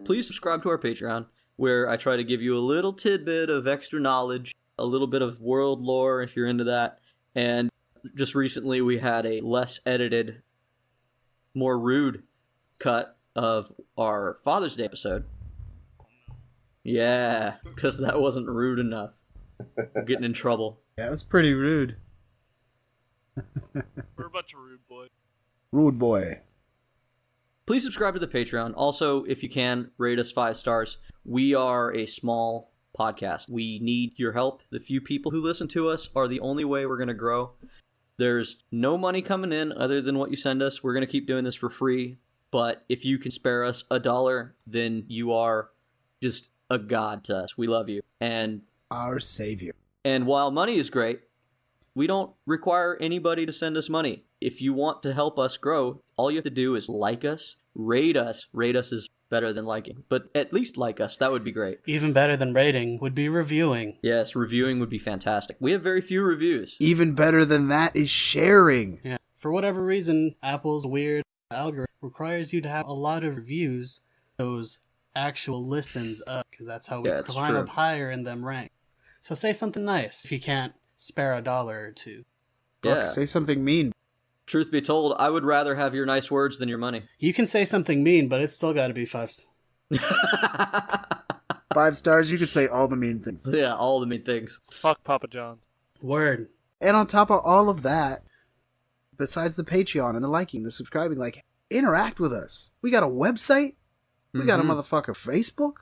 please subscribe to our Patreon, where I try to give you a little tidbit of extra knowledge, a little bit of world lore if you're into that. And just recently we had a less edited, more rude cut of our Father's Day episode. Yeah, because that wasn't rude enough. I'm getting in trouble. Yeah, it was pretty rude. We're a bunch of rude boys. Rude boy. Please subscribe to the Patreon. Also, if you can, rate us 5 stars. We are a small podcast. We need your help. The few people who listen to us are the only way we're going to grow. There's no money coming in other than what you send us. We're going to keep doing this for free. But if you can spare us $1, then you are just a god to us. We love you. And our savior. And while money is great, we don't require anybody to send us money. If you want to help us grow, all you have to do is like us, rate us. Rate us is better than liking, but at least like us. That would be great. Even better than rating would be reviewing. Yes, reviewing would be fantastic. We have very few reviews. Even better than that is sharing. Yeah. For whatever reason, Apple's weird algorithm requires you to have a lot of reviews, those actual listens up, because that's how we climb up higher in them rank. So say something nice if you can't spare $1 or $2. Yeah. Say something mean. Truth be told, I would rather have your nice words than your money. You can say something mean, but it's still got to be 5. 5 stars, you could say all the mean things. Yeah, all the mean things. Fuck Papa John's. Word. And on top of all of that, besides the Patreon and the liking, the subscribing, like, interact with us. We got a website. We got a motherfucking Facebook.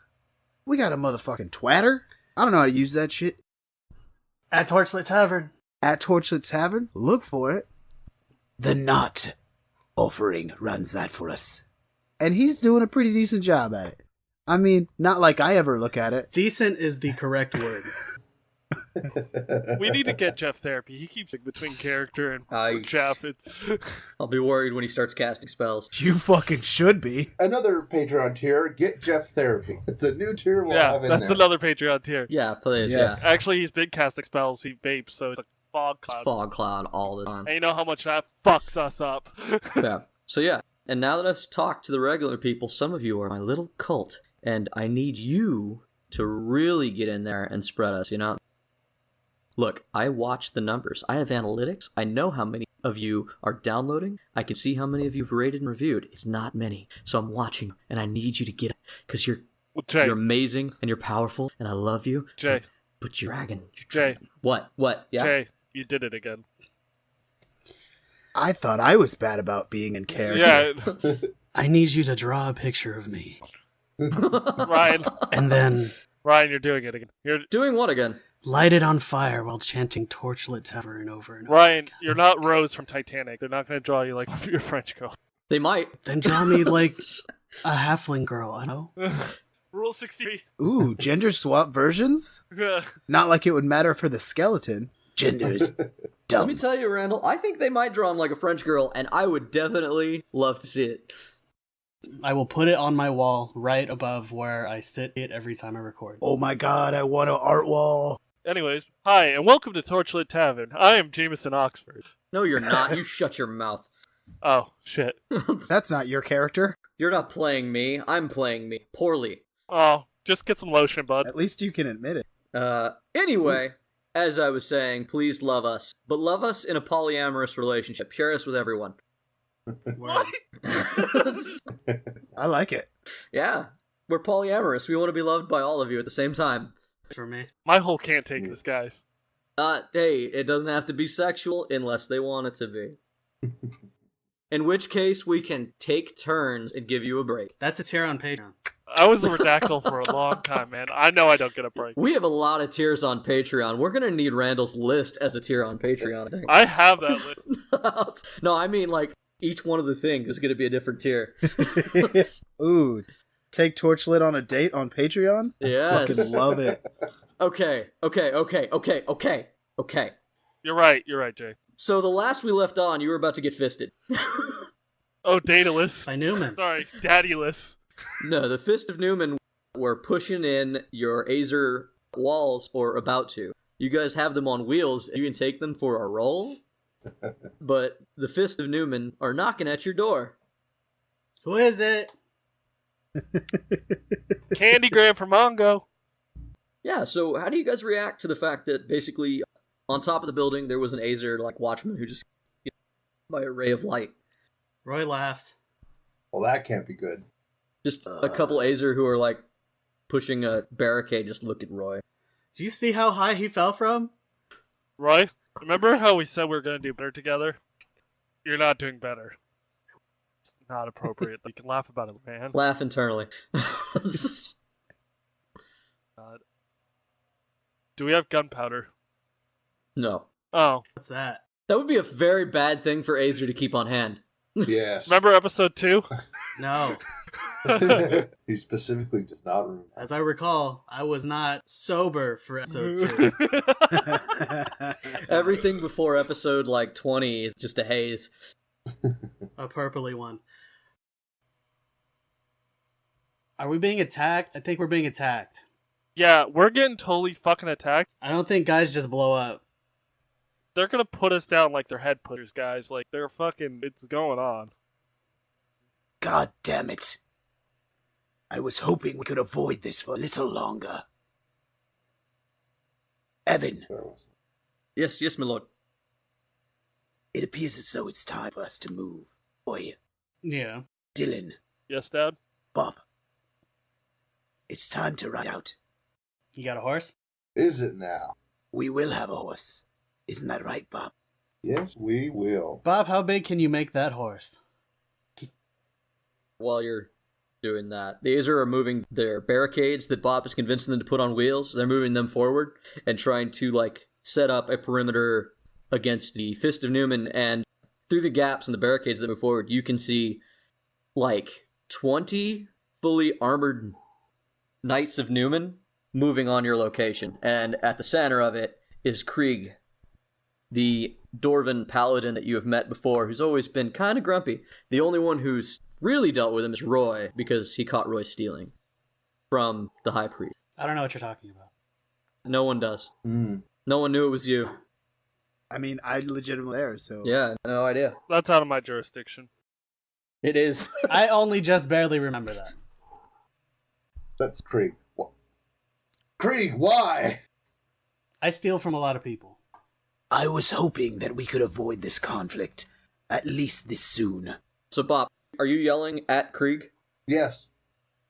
We got a motherfucking Twitter. I don't know how to use that shit. At Torchlit Tavern. At Torchlit Tavern. Look for it. The Not Offering runs that for us. And he's doing a pretty decent job at it. I mean, not like I ever look at it. Decent is the correct word. We need to get Jeff therapy. He keeps between character and Jeff. I'll be worried when he starts casting spells. You fucking should be. Another Patreon tier, get Jeff therapy. It's a new tier we'll have in that's there. Another Patreon tier. Yeah, please. Yes. Yeah. Actually, he's big casting spells. He vapes, so it's a fog cloud. Fog cloud all the time. And you know how much that fucks us up. Yeah. So yeah, and now that I've talked to the regular people, some of you are my little cult, and I need you to really get in there and spread us, you know? Look, I watch the numbers. I have analytics. I know how many of you are downloading. I can see how many of you have rated and reviewed. It's not many. So I'm watching, and I need you to get it. Because you're amazing, and you're powerful, and I love you. Jay. But you're dragging. Jay. What? Yeah? Jay, you did it again. I thought I was bad about being in character. Yeah. I need you to draw a picture of me. Ryan. And then... Ryan, you're doing it again. You're doing what again? Light it on fire while chanting Torchlit Tavern over and over. Ryan, you're not Rose from Titanic. They're not going to draw you like your French girl. They might. Then draw me like a halfling girl, I know. Rule 63. Ooh, gender swap versions? Not like it would matter for the skeleton. Gender's dumb. Let me tell you, Randall, I think they might draw him like a French girl, and I would definitely love to see it. I will put it on my wall right above where I sit it every time I record. Oh my god, I want an art wall. Anyways, hi, and welcome to Torchlit Tavern. I am Jameson Oxford. No, you're not. You shut your mouth. Oh, shit. That's not your character. You're not playing me. I'm playing me. Poorly. Oh, just get some lotion, bud. At least you can admit it. Anyway, as I was saying, please love us. But love us in a polyamorous relationship. Share us with everyone. What? I like it. Yeah, we're polyamorous. We want to be loved by all of you at the same time. For me. My hole can't take this, guys. Hey, it doesn't have to be sexual unless they want it to be. In which case, we can take turns and give you a break. That's a tier on Patreon. I was a redactyl for a long time, man. I know I don't get a break. We have a lot of tiers on Patreon. We're going to need Randall's list as a tier on Patreon, I think. I have that list. No, I mean, like, each one of the things is going to be a different tier. Ooh, take Torchlit on a date on Patreon? Yes. Fucking love it. Okay. You're right, Jay. So the last we left on, you were about to get fisted. Oh, Daedalus. By Newman. Sorry, Daedalus. No, the Fists of Numen were pushing in your Azer walls, or about to. You guys have them on wheels, and you can take them for a roll. But the Fists of Numen are knocking at your door. Who is it? Candy gram for Mongo. Yeah, so how do you guys react to the fact that basically on top of the building there was an Azer like watchman who just by a ray of light? Roy laughs. Well, that can't be good. Just a couple Azer who are like pushing a barricade just look at Roy. Do you see how high he fell from? Roy, remember how we said we were going to do better together? You're not doing better. It's not appropriate. You can laugh about it, man. Laugh internally. Do we have gunpowder? No. Oh. What's that? That would be a very bad thing for Azer to keep on hand. Yes. Remember episode 2? No. He specifically does not remember. As I recall, I was not sober for episode 2. Everything before episode like 20 is just a haze. A purpley one. Are we being attacked? I think we're being attacked. Yeah, we're getting totally fucking attacked. I don't think guys just blow up. They're gonna put us down like they're head putters, guys. Like, they're fucking... It's going on. God damn it. I was hoping we could avoid this for a little longer. Evan, Yes, my lord. it appears as though it's time for us to move. Boy, Yeah. Dylan, Yes, Dad? Bob, it's time to ride out. You got a horse? Is it now? We will have a horse. Isn't that right, Bob? Yes, we will. Bob, how big can you make that horse? While you're doing that, the Azer are moving their barricades that Bobp is convincing them to put on wheels. They're moving them forward and trying to like set up a perimeter against the Fists of Numen, and through the gaps in the barricades that move forward, you can see like 20 fully armored Knights of Numen moving on your location. And at the center of it is Krieg, the Dwarven paladin that you have met before, who's always been kind of grumpy. The only one who's really dealt with him is Roy, because he caught Roy stealing from the High Priest. I don't know what you're talking about. No one does. Mm. No one knew it was you. I mean, I legitimately there, so... Yeah, no idea. That's out of my jurisdiction. It is. I only just barely remember that. That's Krieg. Krieg, why? I steal from a lot of people. I was hoping that we could avoid this conflict, at least this soon. So, Bobp, are you yelling at Krieg? Yes.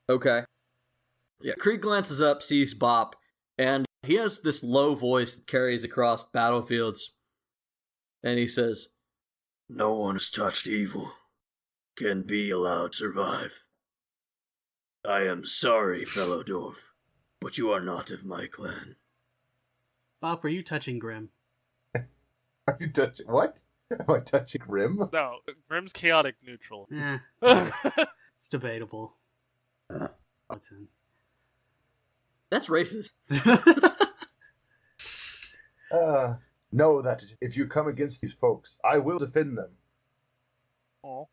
Okay. Yeah, Krieg glances up, sees Bobp, and he has this low voice that carries across battlefields. And he says, "No one who's touched evil can be allowed to survive. I am sorry, fellow dwarf, but you are not of my clan." Bob, are you touching Grimm? Are you touching... What? Am I touching Grimm? No, Grimm's chaotic neutral. Eh, it's debatable. What's in? That's racist. Know that if you come against these folks, I will defend them. Oh.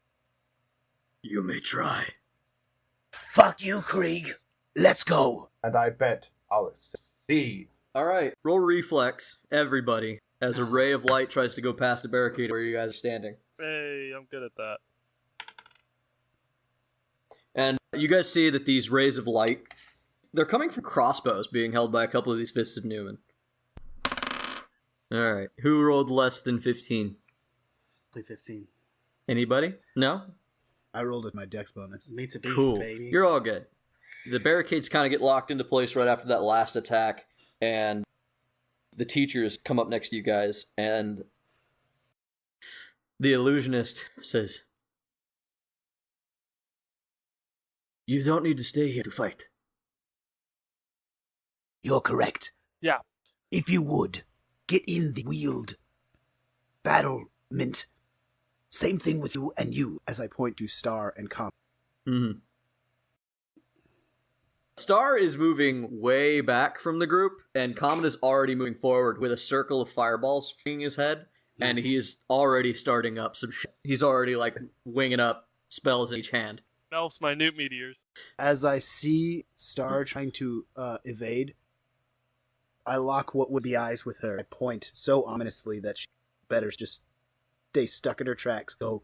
You may try. Fuck you, Krieg. Let's go. And I bet I'll see. Alright, roll reflex, everybody, as a ray of light tries to go past a barricade where you guys are standing. Hey, I'm good at that. And you guys see that these rays of light, they're coming from crossbows being held by a couple of these Fists of Numen. Alright, who rolled less than 15? Play 15. Anybody? No? I rolled with my dex bonus. Meets a beast, Cool. baby. You're all good. The barricades kind of get locked into place right after that last attack, and the teachers come up next to you guys, and the illusionist says, "You don't need to stay here to fight." You're correct. Yeah. If you would, get in the wheeled battlement. Same thing with you and you, as I point to Star and Com. Mm-hmm. Star is moving way back from the group, and Comet is already moving forward with a circle of fireballs in his head, and he is already starting up some shit. He's already, like, winging up spells in each hand. Elf's minute meteors. As I see Star trying to evade, I lock what would be eyes with her. I point so ominously that she better just stay stuck in her tracks. Go,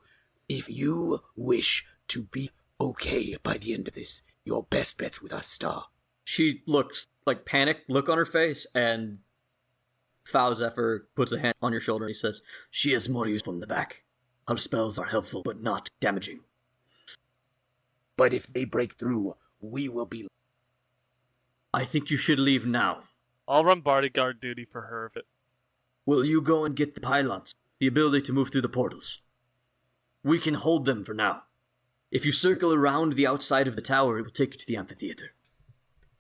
if you wish to be okay by the end of this, Your best bet's with us, Star. She looks like panicked look on her face, and Foul Zephyr puts a hand on your shoulder and he says, "She is more useful in the back. Her spells are helpful, but not damaging. But if they break through, we will be... I think you should leave now. I'll run bodyguard duty for her if it... Will you go and get the pylons, the ability to move through the portals? We can hold them for now. If you circle around the outside of the tower, it will take you to the amphitheater."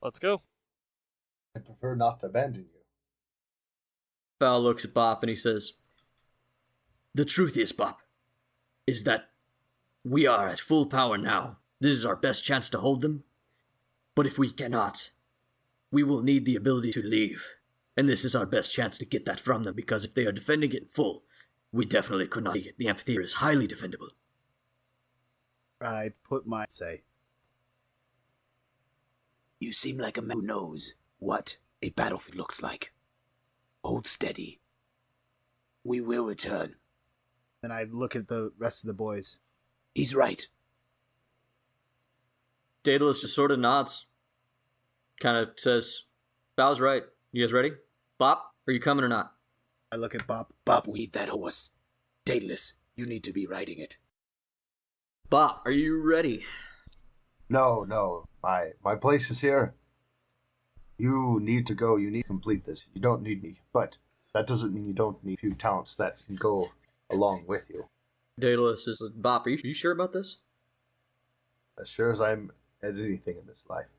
Let's go. I prefer not to abandon you. Foul looks at Bobp and he says, "The truth is, Bobp, is that we are at full power now. This is our best chance to hold them. But if we cannot, we will need the ability to leave. And this is our best chance to get that from them, because if they are defending it in full, we definitely could not take it. The amphitheater is highly defendable." I put my say. You seem like a man who knows what a battlefield looks like. Hold steady. We will return. Then I look at the rest of the boys. He's right. Daedalus just sort of nods. Kind of says, "Foul's right. You guys ready? Bobp, are you coming or not?" I look at Bobp. Bobp, we need that horse. Daedalus, you need to be riding it. Bobp, are you ready? No. My place is here. You need to go. You need to complete this. You don't need me. But that doesn't mean you don't need a few talents that can go along with you. Daedalus is like, "Bobp, are you sure about this?" As sure as I'm at anything in this life.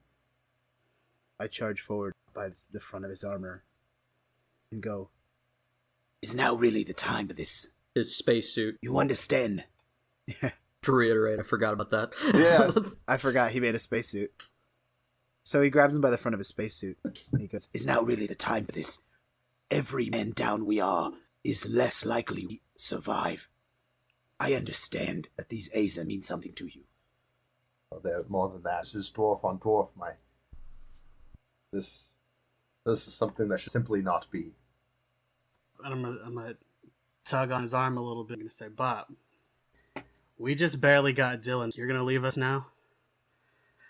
I charge forward by the front of his armor and go, "Is now really the time for this? His spacesuit. You understand?" To reiterate, I forgot about that. Yeah. I forgot he made a spacesuit. So he grabs him by the front of his spacesuit and he goes, "Is now really the time for this? Every man down we are is less likely to survive. I understand that these Azer mean something to you." Well, they're more than that. This is dwarf on dwarf, This is something that should simply not be. I'm gonna tug on his arm a little bit. I'm gonna say, "Bobp, we just barely got Dylan. You're gonna leave us now?"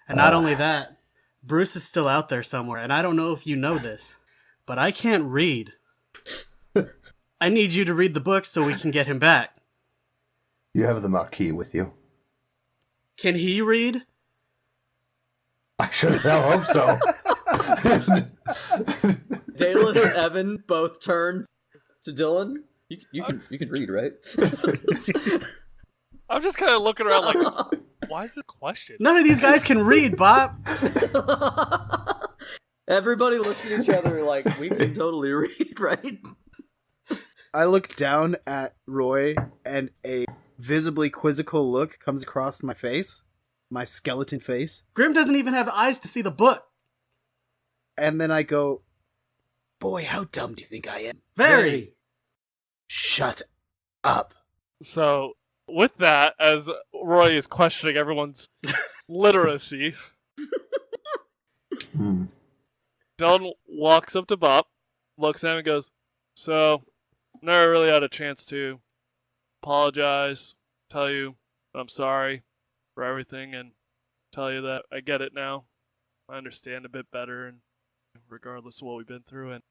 And not only that, Bruce is still out there somewhere, and I don't know if you know this, but I can't read. I need you to read the book so we can get him back. You have the Marquis with you. Can he read? I sure hell hope so. Daedalus and Evan both turn to Dylan. You can read, right? I'm just kind of looking around like, why is this a question? None of these guys can read, Bobp. Everybody looks at each other like, we can totally read, right? I look down at Roy and a visibly quizzical look comes across my face, my skeleton face. Grimm doesn't even have eyes to see the book. And then I go, "Boy, how dumb do you think I am?" Very. Shut up. So, with that, as Roy is questioning everyone's literacy, Dylan walks up to Bobp, looks at him and goes, "So, never really had a chance to apologize, tell you that I'm sorry for everything, and tell you that I get it now. I understand a bit better, and regardless of what we've been through, and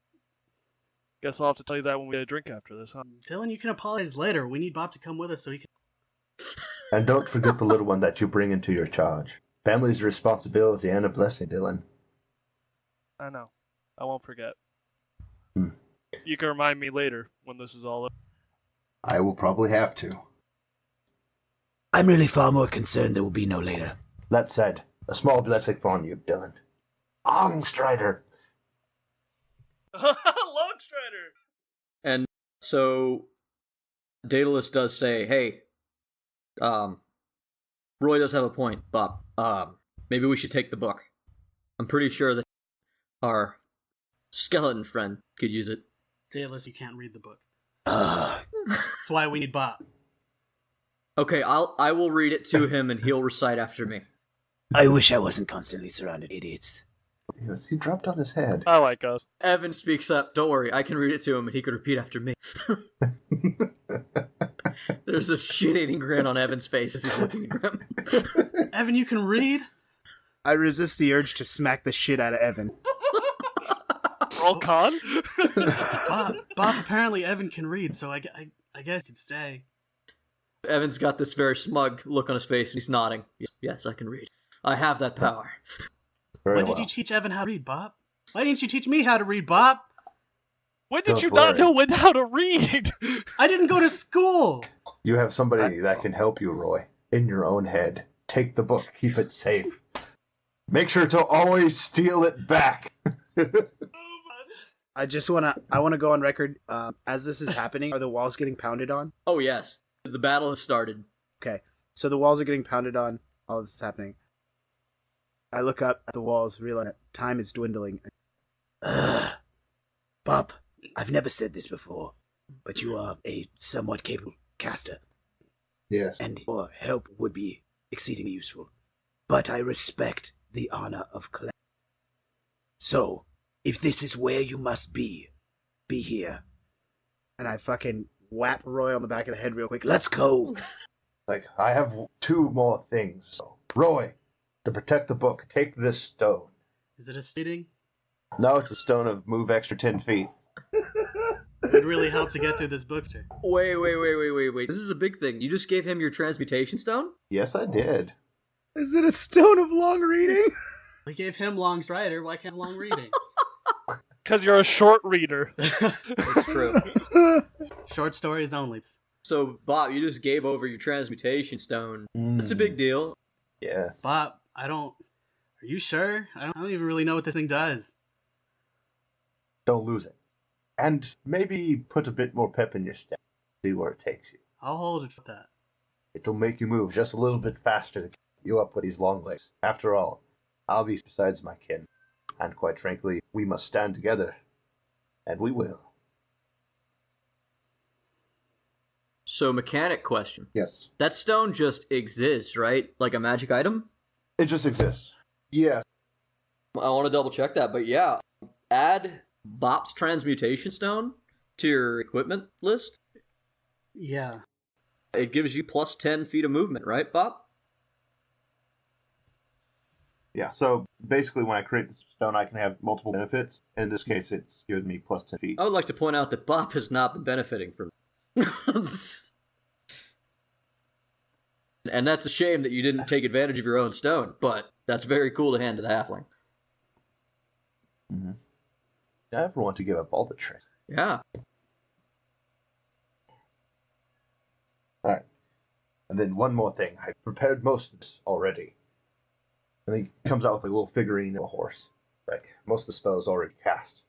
guess I'll have to tell you that when we get a drink after this, huh?" Dylan, you can apologize later. We need Bobp to come with us so he can... And don't forget the little one that you bring into your charge. Family's a responsibility and a blessing, Dylan. I know. I won't forget. Hmm. You can remind me later when this is all over. I will probably have to. I'm really far more concerned there will be no later. That said, a small blessing on you, Dylan. Longstrider! Longstrider! And so Daedalus does say, "Hey, Roy does have a point, Bobp. Maybe we should take the book. I'm pretty sure that our skeleton friend could use it." Daedalus, you can't read the book. Ugh. That's why we need Bobp. Okay, I will read it to him and he'll recite after me. I wish I wasn't constantly surrounded idiots. Yes, he dropped on his head. I like us. Evan speaks up. "Don't worry, I can read it to him and he could repeat after me." There's a shit-eating grin on Evan's face as he's looking at Grimm. Evan, you can read? I resist the urge to smack the shit out of Evan. Roll con? Bobp, apparently Evan can read, so I guess you could stay. Evan's got this very smug look on his face, and he's nodding. Yes, I can read. I have that power. When did you teach Evan how to read, Bobp? Why didn't you teach me how to read, Bobp? When did you not know how to read? I didn't go to school. You have somebody that can help you, Roy. In your own head. Take the book. Keep it safe. Make sure to always steal it back. I want to go on record. As this is happening, are the walls getting pounded on? Oh, yes. The battle has started. Okay. So the walls are getting pounded on. All of this is happening. I look up at the walls, realize that time is dwindling. Bobp, I've never said this before, but you are a somewhat capable caster. Yes. And your help would be exceedingly useful. But I respect the honor of clan. So, if this is where you must be here. And I fucking whap Roy on the back of the head real quick. Let's go! Like, I have 2 more things. So, Roy, to protect the book, take this stone. Is it a stating? No, it's a stone of move extra 10 feet. It would really help to get through this book, sir. Wait. This is a big thing. You just gave him your transmutation stone? Yes, I did. Is it a stone of long reading? We gave him long strider. Why can't long reading? Because you're a short reader. That's true. Short stories only. So, Bobp, you just gave over your transmutation stone. That's a big deal. Yes. Bobp, are you sure? I don't even really know what this thing does. Don't lose it. And maybe put a bit more pep in your step. See where it takes you. I'll hold it for that. It'll make you move just a little bit faster to keep you up with these long legs. After all, I'll be besides my kin. And quite frankly, we must stand together. And we will. So, mechanic question. Yes. That stone just exists, right? Like a magic item? It just exists. Yes. I want to double check that, but yeah. Add Bopp's transmutation stone to your equipment list. Yeah. It gives you plus 10 feet of movement, right, Bobp? Yeah, so basically when I create this stone, I can have multiple benefits. In this case, it's given me plus 10 feet. I would like to point out that Bobp has not been benefiting from and that's a shame that you didn't take advantage of your own stone, but that's very cool to hand to the halfling. Mm-hmm. I never want to give up all the tricks. Yeah. Alright. And then one more thing. I prepared most of this already. And he comes out with a little figurine of a horse. Like, most of the spell is already cast.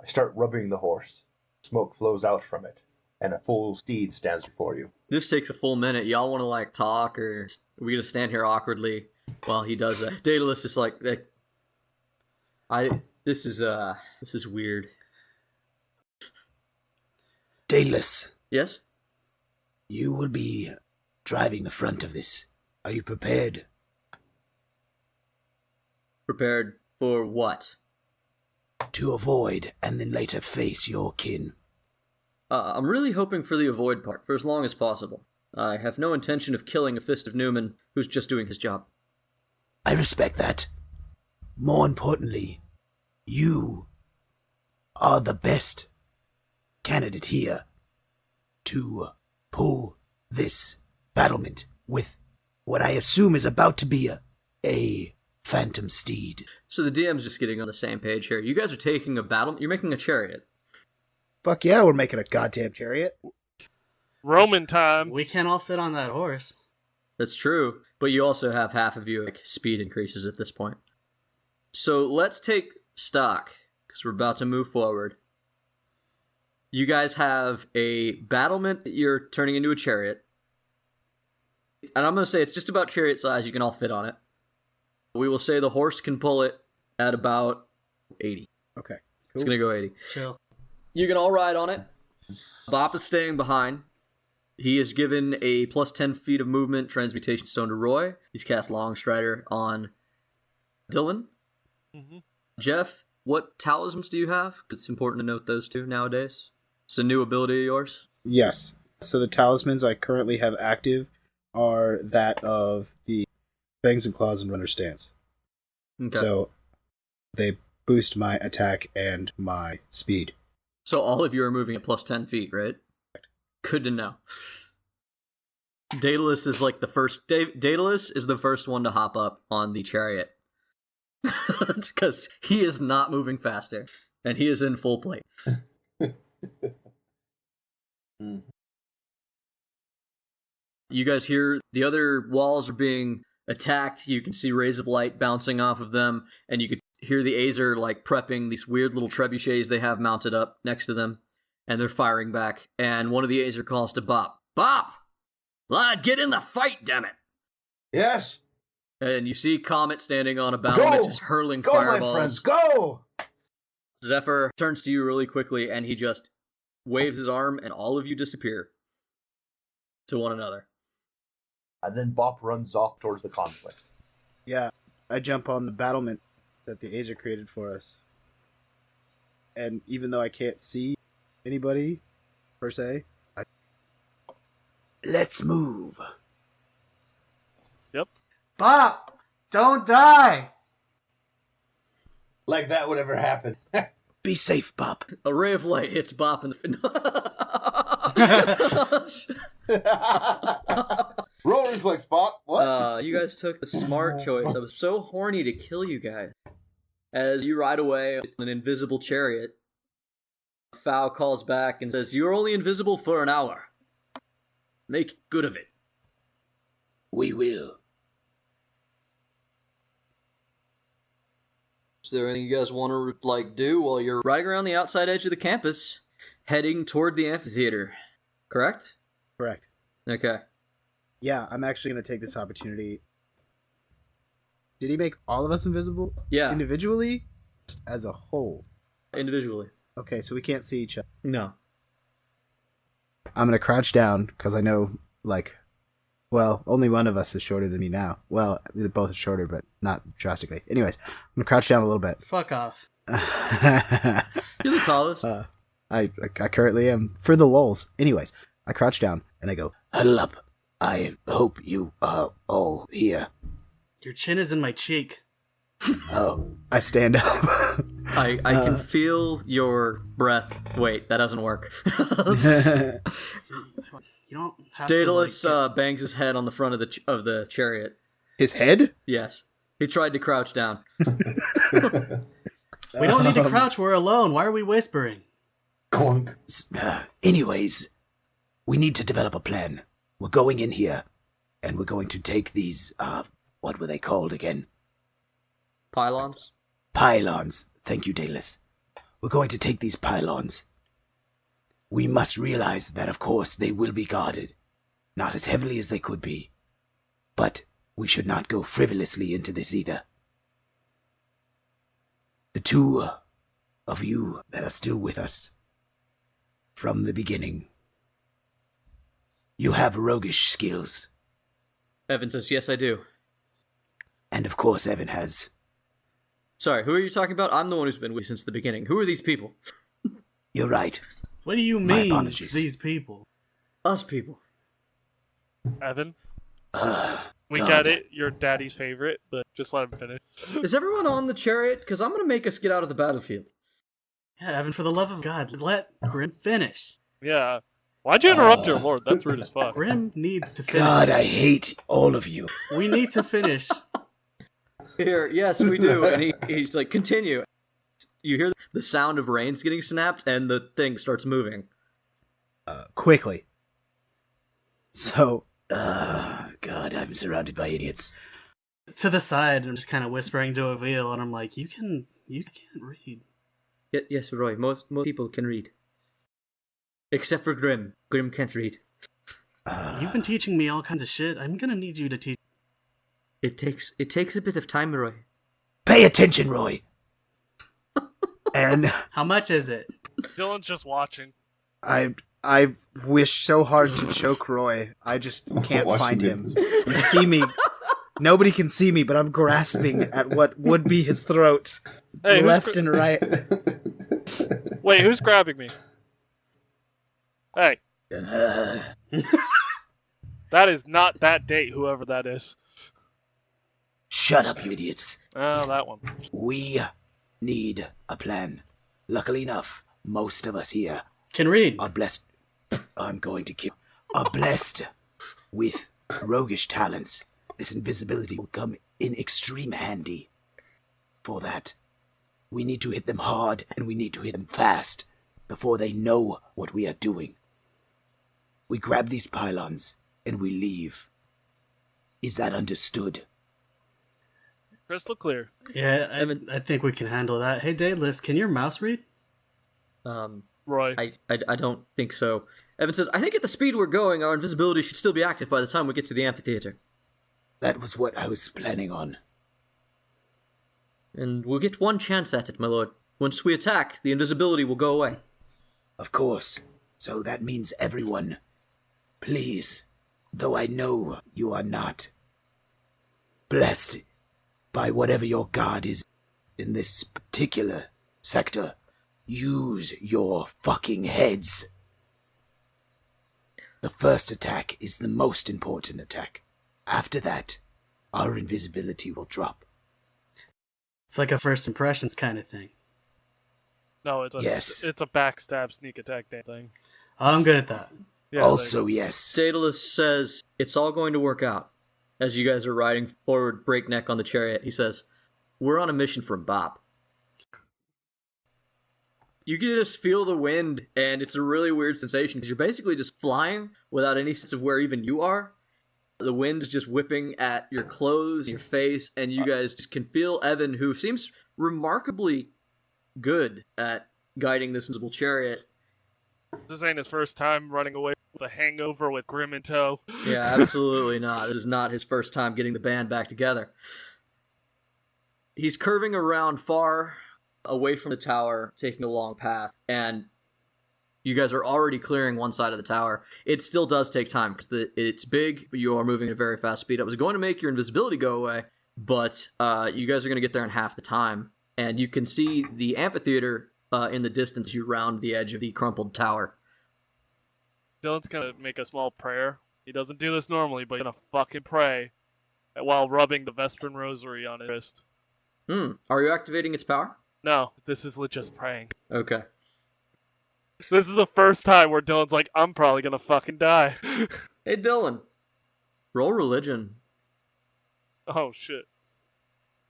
I start rubbing the horse. Smoke flows out from it. And a full steed stands before you. This takes a full minute. Y'all want to, like, talk, or are we going to stand here awkwardly while he does that? Daedalus is like this is weird. Daedalus. Yes? You will be driving the front of this. Are you prepared? Prepared for what? To avoid and then later face your kin. I'm really hoping for the avoid part for as long as possible. I have no intention of killing a Fist of Numen who's just doing his job. I respect that. More importantly, you are the best candidate here to pull this battlement with what I assume is about to be a phantom steed. So the DM's just getting on the same page here. You guys are taking a battle. You're making a chariot. Fuck yeah, we're making a goddamn chariot. Roman time. We can't all fit on that horse. That's true, but you also have half of your speed increases at this point. So let's take stock, because we're about to move forward. You guys have a battlement that you're turning into a chariot. And I'm going to say it's just about chariot size. You can all fit on it. We will say the horse can pull it at about 80. Okay. Cool. It's going to go 80. Chill. You can all ride on it. Bobp is staying behind. He is given a plus 10 feet of movement transmutation stone to Roy. He's cast Long Strider on Dylan. Mm-hmm. Jeff, what talismans do you have? 'Cause it's important to note those two nowadays. It's a new ability of yours. Yes. So the talismans I currently have active are that of the Fangs and Claws and Runner Stance. Okay. So they boost my attack and my speed. So all of you are moving at plus 10 feet, right? Good to know. Daedalus is like the first. Daedalus is the first one to hop up on the chariot because he is not moving faster, and he is in full plate. You guys hear the other walls are being attacked. You can see rays of light bouncing off of them, and you could hear the Azer like prepping these weird little trebuchets they have mounted up next to them, and they're firing back. And one of the Azer calls to Bobp. Bobp! Lad, get in the fight, damn it! Yes. And you see Comet standing on a battlement, just hurling fireballs. Go, my friends, go! Zephyr turns to you really quickly, and he just waves his arm, and all of you disappear to one another. And then Bobp runs off towards the conflict. Yeah, I jump on the battlement that the Azer created for us. And even though I can't see anybody, per se, let's move. Yep. Bobp, don't die! Like that would ever happen. Be safe, Bobp. A ray of light hits Bobp in the... Roll reflex, Bobp. What? You guys took the smart choice. I was so horny to kill you guys. As you ride away on an invisible chariot, Fowl calls back and says, "You're only invisible for an hour. Make good of it." We will. Is there anything you guys want to do while you're riding around the outside edge of the campus, heading toward the amphitheater? Correct? Correct. Okay. Yeah, I'm actually going to take this opportunity. Did he make all of us invisible? Yeah. Individually? Just as a whole? Individually. Okay, so we can't see each other. No. I'm going to crouch down, because I know, only one of us is shorter than me now. Well, they're both shorter, but not drastically. Anyways, I'm going to crouch down a little bit. Fuck off. You're the tallest. I currently am, for the lulz. Anyways, I crouch down, and I go, huddle up. I hope you are all here. Your chin is in my cheek. Oh, I stand up. I can feel your breath. Wait, that doesn't work. You don't have Daedalus to, bangs his head on the front of the chariot. His head? Yes. He tried to crouch down. We don't need to crouch, we're alone. Why are we whispering? Clunk. Anyways, we need to develop a plan. We're going in here, and we're going to take these, what were they called again? Pylons? Pylons. Thank you, Daedalus. We're going to take these pylons. We must realize that, of course, they will be guarded. Not as heavily as they could be. But we should not go frivolously into this either. The two of you that are still with us from the beginning, you have roguish skills. Evan says, "Yes, I do." And of course Evan has. Sorry, who are you talking about? I'm the one who's been with since the beginning. Who are these people? You're right. What do you My mean, apologies. these people? Us people. Evan, we God. got it. You're daddy's favorite, but just let him finish. Is everyone on the chariot? Because I'm going to make us get out of the battlefield. Yeah, Evan, for the love of God, let Grimm finish. Yeah. Why'd you interrupt your lord? That's rude as fuck. Grimm needs to finish. God, I hate all of you. We need to finish. Here, yes, we do. And he's like, continue. You hear the sound of reins getting snapped, and the thing starts moving. Quickly. So, God, I'm surrounded by idiots. To the side, I'm just kind of whispering to Avil, and I'm like, you can't read. Yes, Roy, most people can read. Except for Grimm. Grimm can't read. You've been teaching me all kinds of shit. I'm gonna need you to teach. It takes a bit of time, Roy. Pay attention, Roy. And How much is it? Dylan's just watching. I wish so hard to choke Roy. I just can't Watch find him. him. You see me. Nobody can see me, but I'm grasping at what would be his throat. Hey, left and right. Wait, who's grabbing me? Hey, that is not that date, whoever that is. Shut up, you idiots. Oh, that one. We need a plan. Luckily enough, most of us here Can read. are blessed. I'm going to kill. Are blessed with roguish talents. This invisibility will come in extreme handy. For that, we need to hit them hard and we need to hit them fast before they know what we are doing. We grab these pylons and we leave. Is that understood? Crystal clear. Yeah, I think we can handle that. Hey, Daedalus, can your mouse read? Roy. I don't think so. Evan says, I think at the speed we're going, our invisibility should still be active by the time we get to the amphitheater. That was what I was planning on. And we'll get one chance at it, my lord. Once we attack, the invisibility will go away. Of course. So that means everyone, please, though I know you are not blessed by whatever your god is in this particular sector, use your fucking heads. The first attack is the most important attack. After that, our invisibility will drop. It's like a first impressions kind of thing. No, it's a backstab sneak attack thing. I'm good at that. Yeah, also, yes. Daedalus says, it's all going to work out. As you guys are riding forward breakneck on the chariot, he says, we're on a mission from Bobp. You can just feel the wind, and it's a really weird sensation, because you're basically just flying without any sense of where even you are. The wind's just whipping at your clothes, your face, and you guys just can feel Evan, who seems remarkably good at guiding this invisible chariot. This ain't his first time running away with a hangover with Grimm in tow. Yeah, absolutely not. This is not his first time getting the band back together. He's curving around far away from the tower, taking a long path, and you guys are already clearing one side of the tower. It still does take time, because it's big, but you are moving at a very fast speed. I was going to make your invisibility go away, but you guys are going to get there in half the time, and you can see the amphitheater in the distance. You round the edge of the crumpled tower. Dylan's gonna make a small prayer. He doesn't do this normally, but he's gonna fucking pray while rubbing the Vespern Rosary on his wrist. Are you activating its power? No, this is just praying. Okay. This is the first time where Dylan's like, I'm probably gonna fucking die. Hey, Dylan. Roll religion. Oh, shit.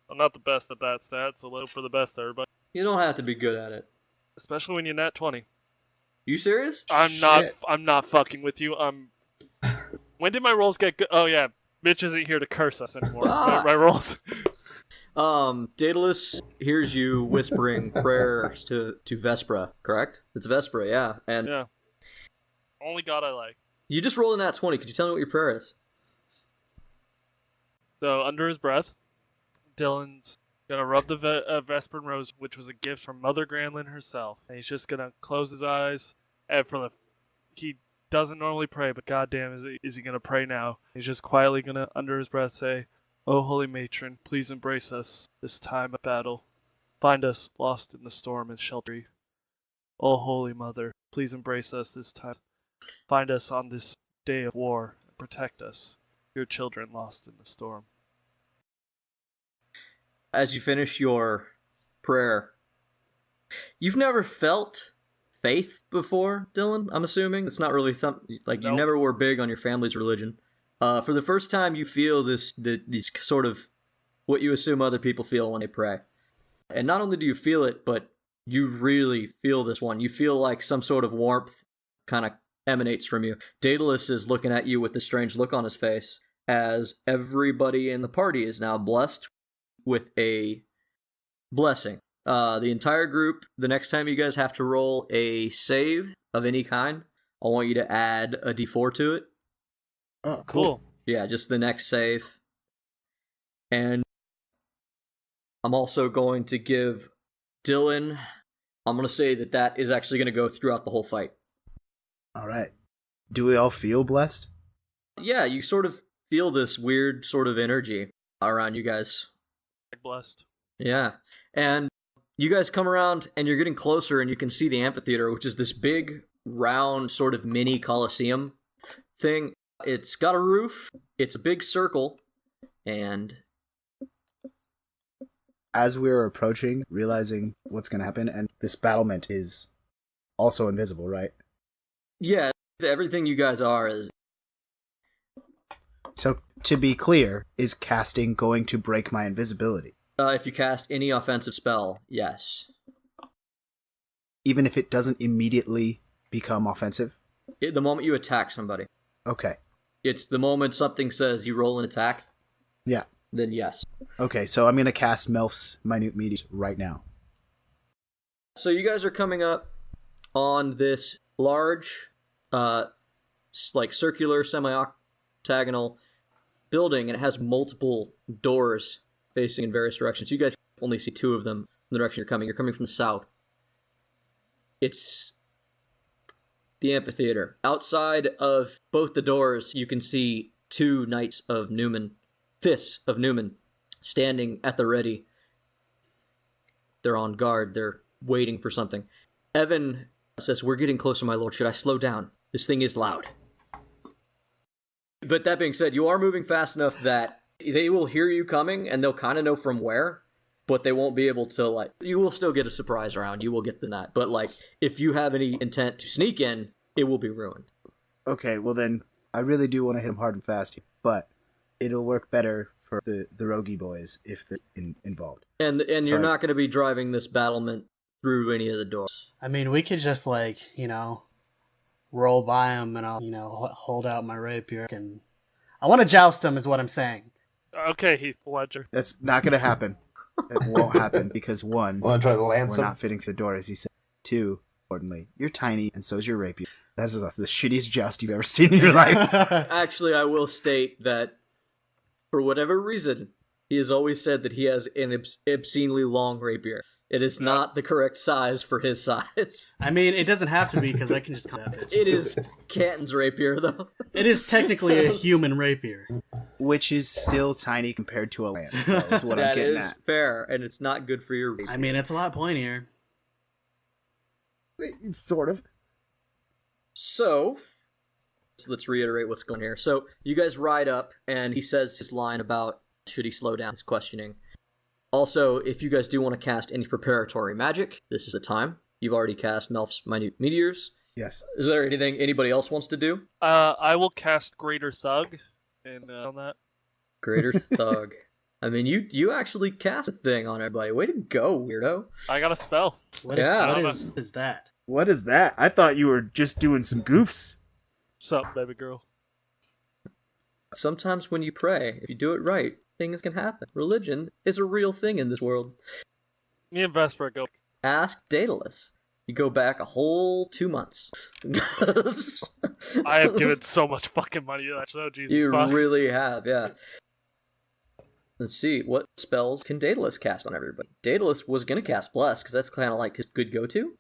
I'm not the best at that stat, so low for the best, everybody. You don't have to be good at it. Especially when you're nat 20. You serious? I'm not fucking with you. When did my rolls get good? Oh, yeah. Mitch isn't here to curse us anymore. My rolls. Daedalus hears you whispering prayers to Vespra, correct? It's Vespra, yeah. And yeah. Only God I like. You just rolled a nat 20. Could you tell me what your prayer is? So, under his breath, Dylan's gonna rub the Vespern Rose, which was a gift from Mother Granlin herself. And he's just gonna close his eyes. And he doesn't normally pray, but goddamn, is he gonna pray now? He's just quietly gonna, under his breath, say, "O holy matron, please embrace us this time of battle. Find us lost in the storm and shelter. O holy mother, please embrace us this time. Find us on this day of war and protect us, your children lost in the storm." As you finish your prayer, you've never felt faith before, Dylan, I'm assuming? It's not really Nope. You never were big on your family's religion. For the first time, you feel these sort of what you assume other people feel when they pray. And not only do you feel it, but you really feel this one. You feel like some sort of warmth kind of emanates from you. Daedalus is looking at you with this strange look on his face, as everybody in the party is now blessed with a blessing. The entire group, the next time you guys have to roll a save of any kind, I want you to add a d4 to it. Oh, Cool. Yeah, just the next save. And I'm also going to give Dylan, I'm going to say that is actually going to go throughout the whole fight. All right. Do we all feel blessed? Yeah, you sort of feel this weird sort of energy around you guys. Blessed. Yeah. And you guys come around and you're getting closer and you can see the amphitheater, which is this big, round, sort of mini Colosseum thing. It's got a roof, it's a big circle, and as we're approaching, realizing what's going to happen, and this battlement is also invisible, right? Yeah, everything you guys are is... So, to be clear, is casting going to break my invisibility? If you cast any offensive spell, yes. Even if it doesn't immediately become offensive? The moment you attack somebody. Okay. It's the moment something says you roll an attack. Yeah. Then yes. Okay, so I'm going to cast Melf's Minute Meteors right now. So you guys are coming up on this large, like circular, semi-octagonal building, and it has multiple doors facing in various directions. You guys only see two of them in the direction you're coming. You're coming from the south. It's the amphitheater. Outside of both the doors, you can see two knights of Numen, Fists of Numen, standing at the ready. They're on guard. They're waiting for something. Evan says, "We're getting closer, my lord. Should I slow down? This thing is loud." But that being said, you are moving fast enough that they will hear you coming, and they'll kind of know from where, but they won't be able to, like... You will still get a surprise round. You will get the net. But, like, if you have any intent to sneak in, it will be ruined. Okay, well then, I really do want to hit him hard and fast, but it'll work better for the roguey boys if they're involved. And you're not going to be driving this battlement through any of the doors. I mean, we could just, like, roll by them and I'll, hold out my rapier and... I want to joust them is what I'm saying. Okay, Heath Ledger. That's not going to happen. It won't happen because one, Want to try to lance we're him? not fitting to the door, as he said. Two, importantly, you're tiny and so's your rapier. That is the shittiest joust you've ever seen in your life. Actually, I will state that, for whatever reason, he has always said that he has an obscenely long rapier. It is not the correct size for his size. I mean, it doesn't have to be, because I can just cut that bitch. It is Canton's rapier, though. It is technically a human rapier. Which is still tiny compared to a lance, though, is what I'm getting That is at. fair, and it's not good for your rapier. I mean, it's a lot pointier. Sort of. So let's reiterate what's going on here. So you guys ride up, and he says his line about should he slow down. He's questioning. Also, if you guys do want to cast any preparatory magic, this is the time. You've already cast Melf's Minute Meteors. Yes. Is there anything anybody else wants to do? I will cast Greater Thug and on that. Greater Thug. I mean, you actually cast a thing on everybody. Way to go, weirdo. I got a spell. What Yeah. is that? What is that? I thought you were just doing some goofs. Sup, baby girl? Sometimes when you pray, if you do it right, things can happen. Religion is a real thing in this world. Me and Vesper go. Ask Daedalus. You go back a whole 2 months. I have given so much fucking money to that show, Jesus You fuck. really have, yeah. Let's see, what spells can Daedalus cast on everybody? Daedalus was going to cast Bless, because that's kind of like his good go-to.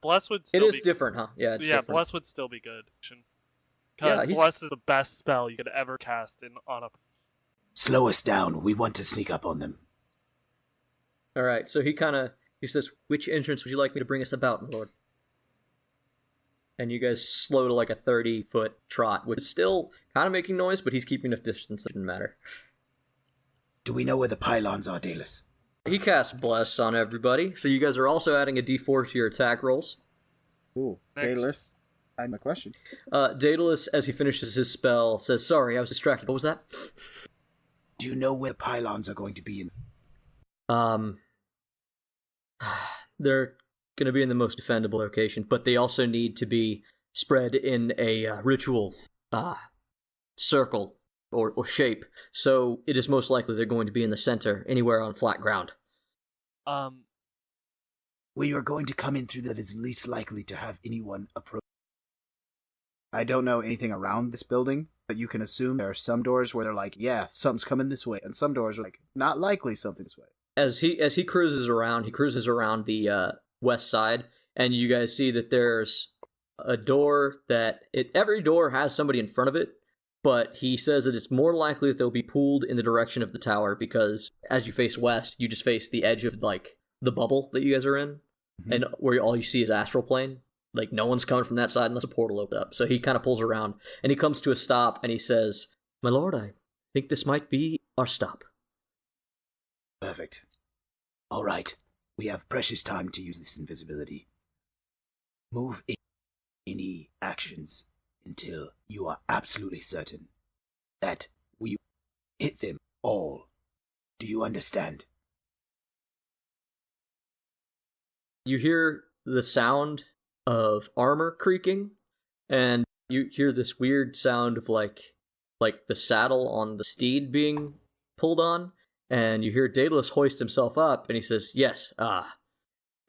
Bless would still It be... is different, huh? Yeah, it's different. Bless would still be good. Because Yeah, Bless is the best spell you could ever cast on a... Slow us down. We want to sneak up on them. Alright, so he says, which entrance would you like me to bring us about, my lord? And you guys slow to like a 30-foot trot, which is still kind of making noise, but he's keeping enough distance that it doesn't matter. Do we know where the pylons are, Daedalus? He casts Bless on everybody, so you guys are also adding a d4 to your attack rolls. Ooh, Next. Daedalus. I have my question. Daedalus, as he finishes his spell, says, sorry, I was distracted. What was that? Do you know where pylons are going to be in? They're going to be in the most defendable location, but they also need to be spread in a ritual circle or shape. So it is most likely they're going to be in the center, anywhere on flat ground. Where you are going to come in through that is least likely to have anyone approach. I don't know anything around this building, but you can assume there are some doors where they're like, yeah, something's coming this way, and some doors are like, not likely something this way. As he cruises around the west side, and you guys see that there's a door every door has somebody in front of it, but he says that it's more likely that they'll be pulled in the direction of the tower, because as you face west, you just face the edge of, like, the bubble that you guys are in, and where all you see is astral plane. Like, no one's coming from that side unless a portal opens up. So he kind of pulls around, and he comes to a stop, and he says, my lord, I think this might be our stop. Perfect. All right. We have precious time to use this invisibility. Move any actions until you are absolutely certain that we hit them all. Do you understand? You hear the sound of armor creaking, and you hear this weird sound of like the saddle on the steed being pulled on, and you hear Daedalus hoist himself up, and he says, "Yes,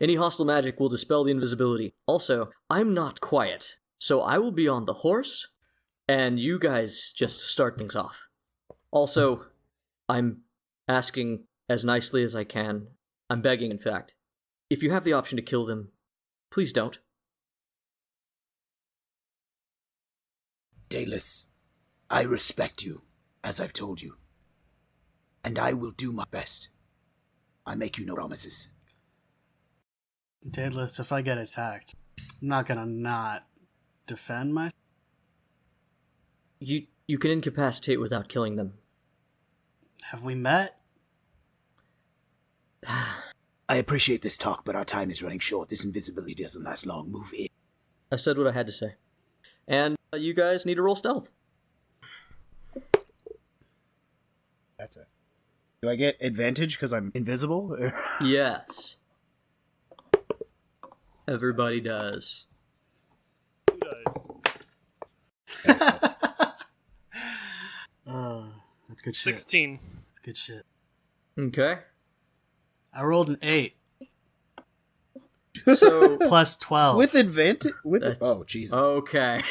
any hostile magic will dispel the invisibility. Also, I'm not quiet, so I will be on the horse, and you guys just start things off. Also, I'm asking as nicely as I can. I'm begging, in fact. If you have the option to kill them, please don't." Daedalus, I respect you, as I've told you. And I will do my best. I make you no promises. Daedalus, if I get attacked, I'm not gonna not defend myself. You can incapacitate without killing them. Have we met? I appreciate this talk, but our time is running short. This invisibility doesn't last long. Move in. I said what I had to say. And you guys need to roll stealth. That's it. Do I get advantage because I'm invisible? Yes. Everybody does. Who does? That's good shit. 16. That's good shit. Okay. I rolled an 8. So plus 12. With advantage? That's- Oh, Jesus. Okay.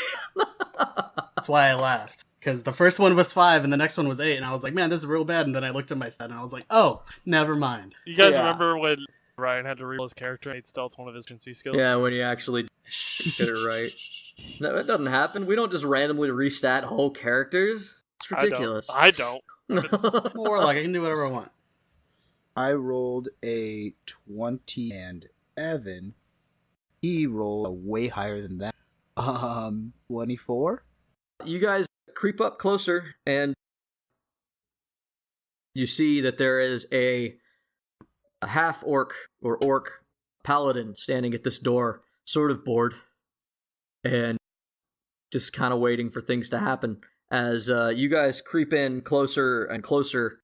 That's why I laughed. Because the first one was 5 and the next one was 8. And I was like, man, this is real bad. And then I looked at my stat and I was like, oh, never mind. You guys Yeah. remember when Ryan had to reroll his character and made stealth one of his agency skills? Yeah, when you actually get it right. No, it doesn't happen. We don't just randomly restat whole characters. It's ridiculous. I don't. More like I can do whatever I want. I rolled a 20 and Evan, he rolled a way higher than that. 24? You guys creep up closer, and you see that there is a half-orc or orc paladin standing at this door, sort of bored, and just kind of waiting for things to happen. As you guys creep in closer and closer,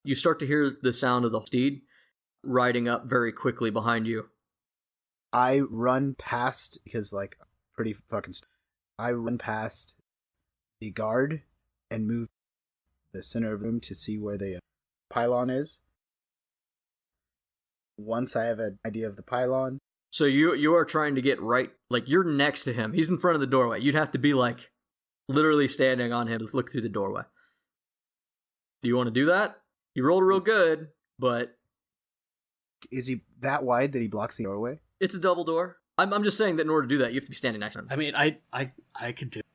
you start to hear the sound of the steed riding up very quickly behind you. I run past, because, like, pretty fucking... I run past the guard and move the center of the room to see where the pylon is. Once I have an idea of the pylon... So you are trying to get right, like, you're next to him. He's in front of the doorway. You'd have to be, like, literally standing on him to look through the doorway. Do you want to do that? You rolled real good, but... Is he that wide that he blocks the doorway? It's a double door. I'm just saying that in order to do that, you have to be standing next to him. I mean, I could do it.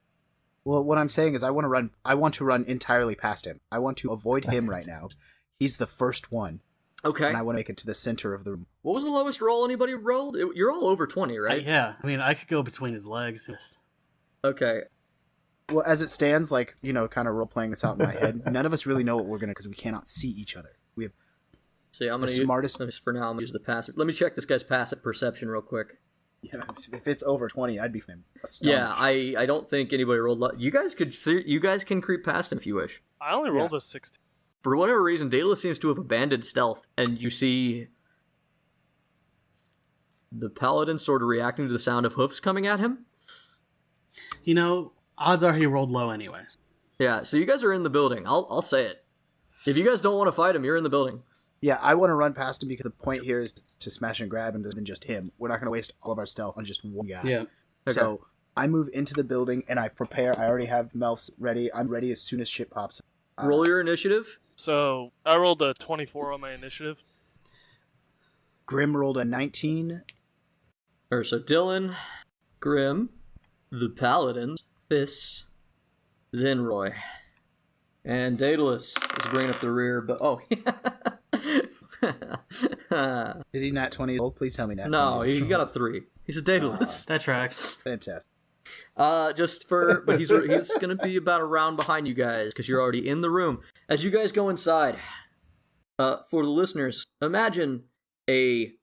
Well, what I'm saying is I want to run entirely past him. I want to avoid him right now. He's the first one. Okay. And I want to make it to the center of the room. What was the lowest roll anybody rolled? You're all over 20, right? Yeah. I mean, I could go between his legs. Okay. Well, as it stands, like, you know, kind of role-playing this out in my head, none of us really know what we're going to, because we cannot see each other. We have See, I'm the going to smartest... for now, I'm going to use the passive. Let me check this guy's passive perception real quick. Yeah, if it's over 20, I'd be astonished. Yeah, I don't think anybody rolled... You guys can creep past him if you wish. I only rolled a 16. For whatever reason, Daedalus seems to have abandoned stealth, and you see the paladin sort of reacting to the sound of hoofs coming at him. You know, odds are he rolled low anyways. Yeah, so you guys are in the building. I'll say it. If you guys don't want to fight him, you're in the building. Yeah, I want to run past him because the point here is to smash and grab him than just him. We're not going to waste all of our stealth on just one guy. Yeah. So I move into the building and I prepare. I already have Melfs ready. I'm ready as soon as shit pops. Roll your initiative. So I rolled a 24 on my initiative. Grimm rolled a 19. So Dylan, Grimm, the Paladins, Fists, then Roy. And Daedalus is bringing up the rear, but Did he nat 20? Please tell me nat 20. No, he got a 3. He's a Daedalus. That tracks. Fantastic. But he's gonna be about a round behind you guys because you're already in the room. As you guys go inside, For the listeners, imagine a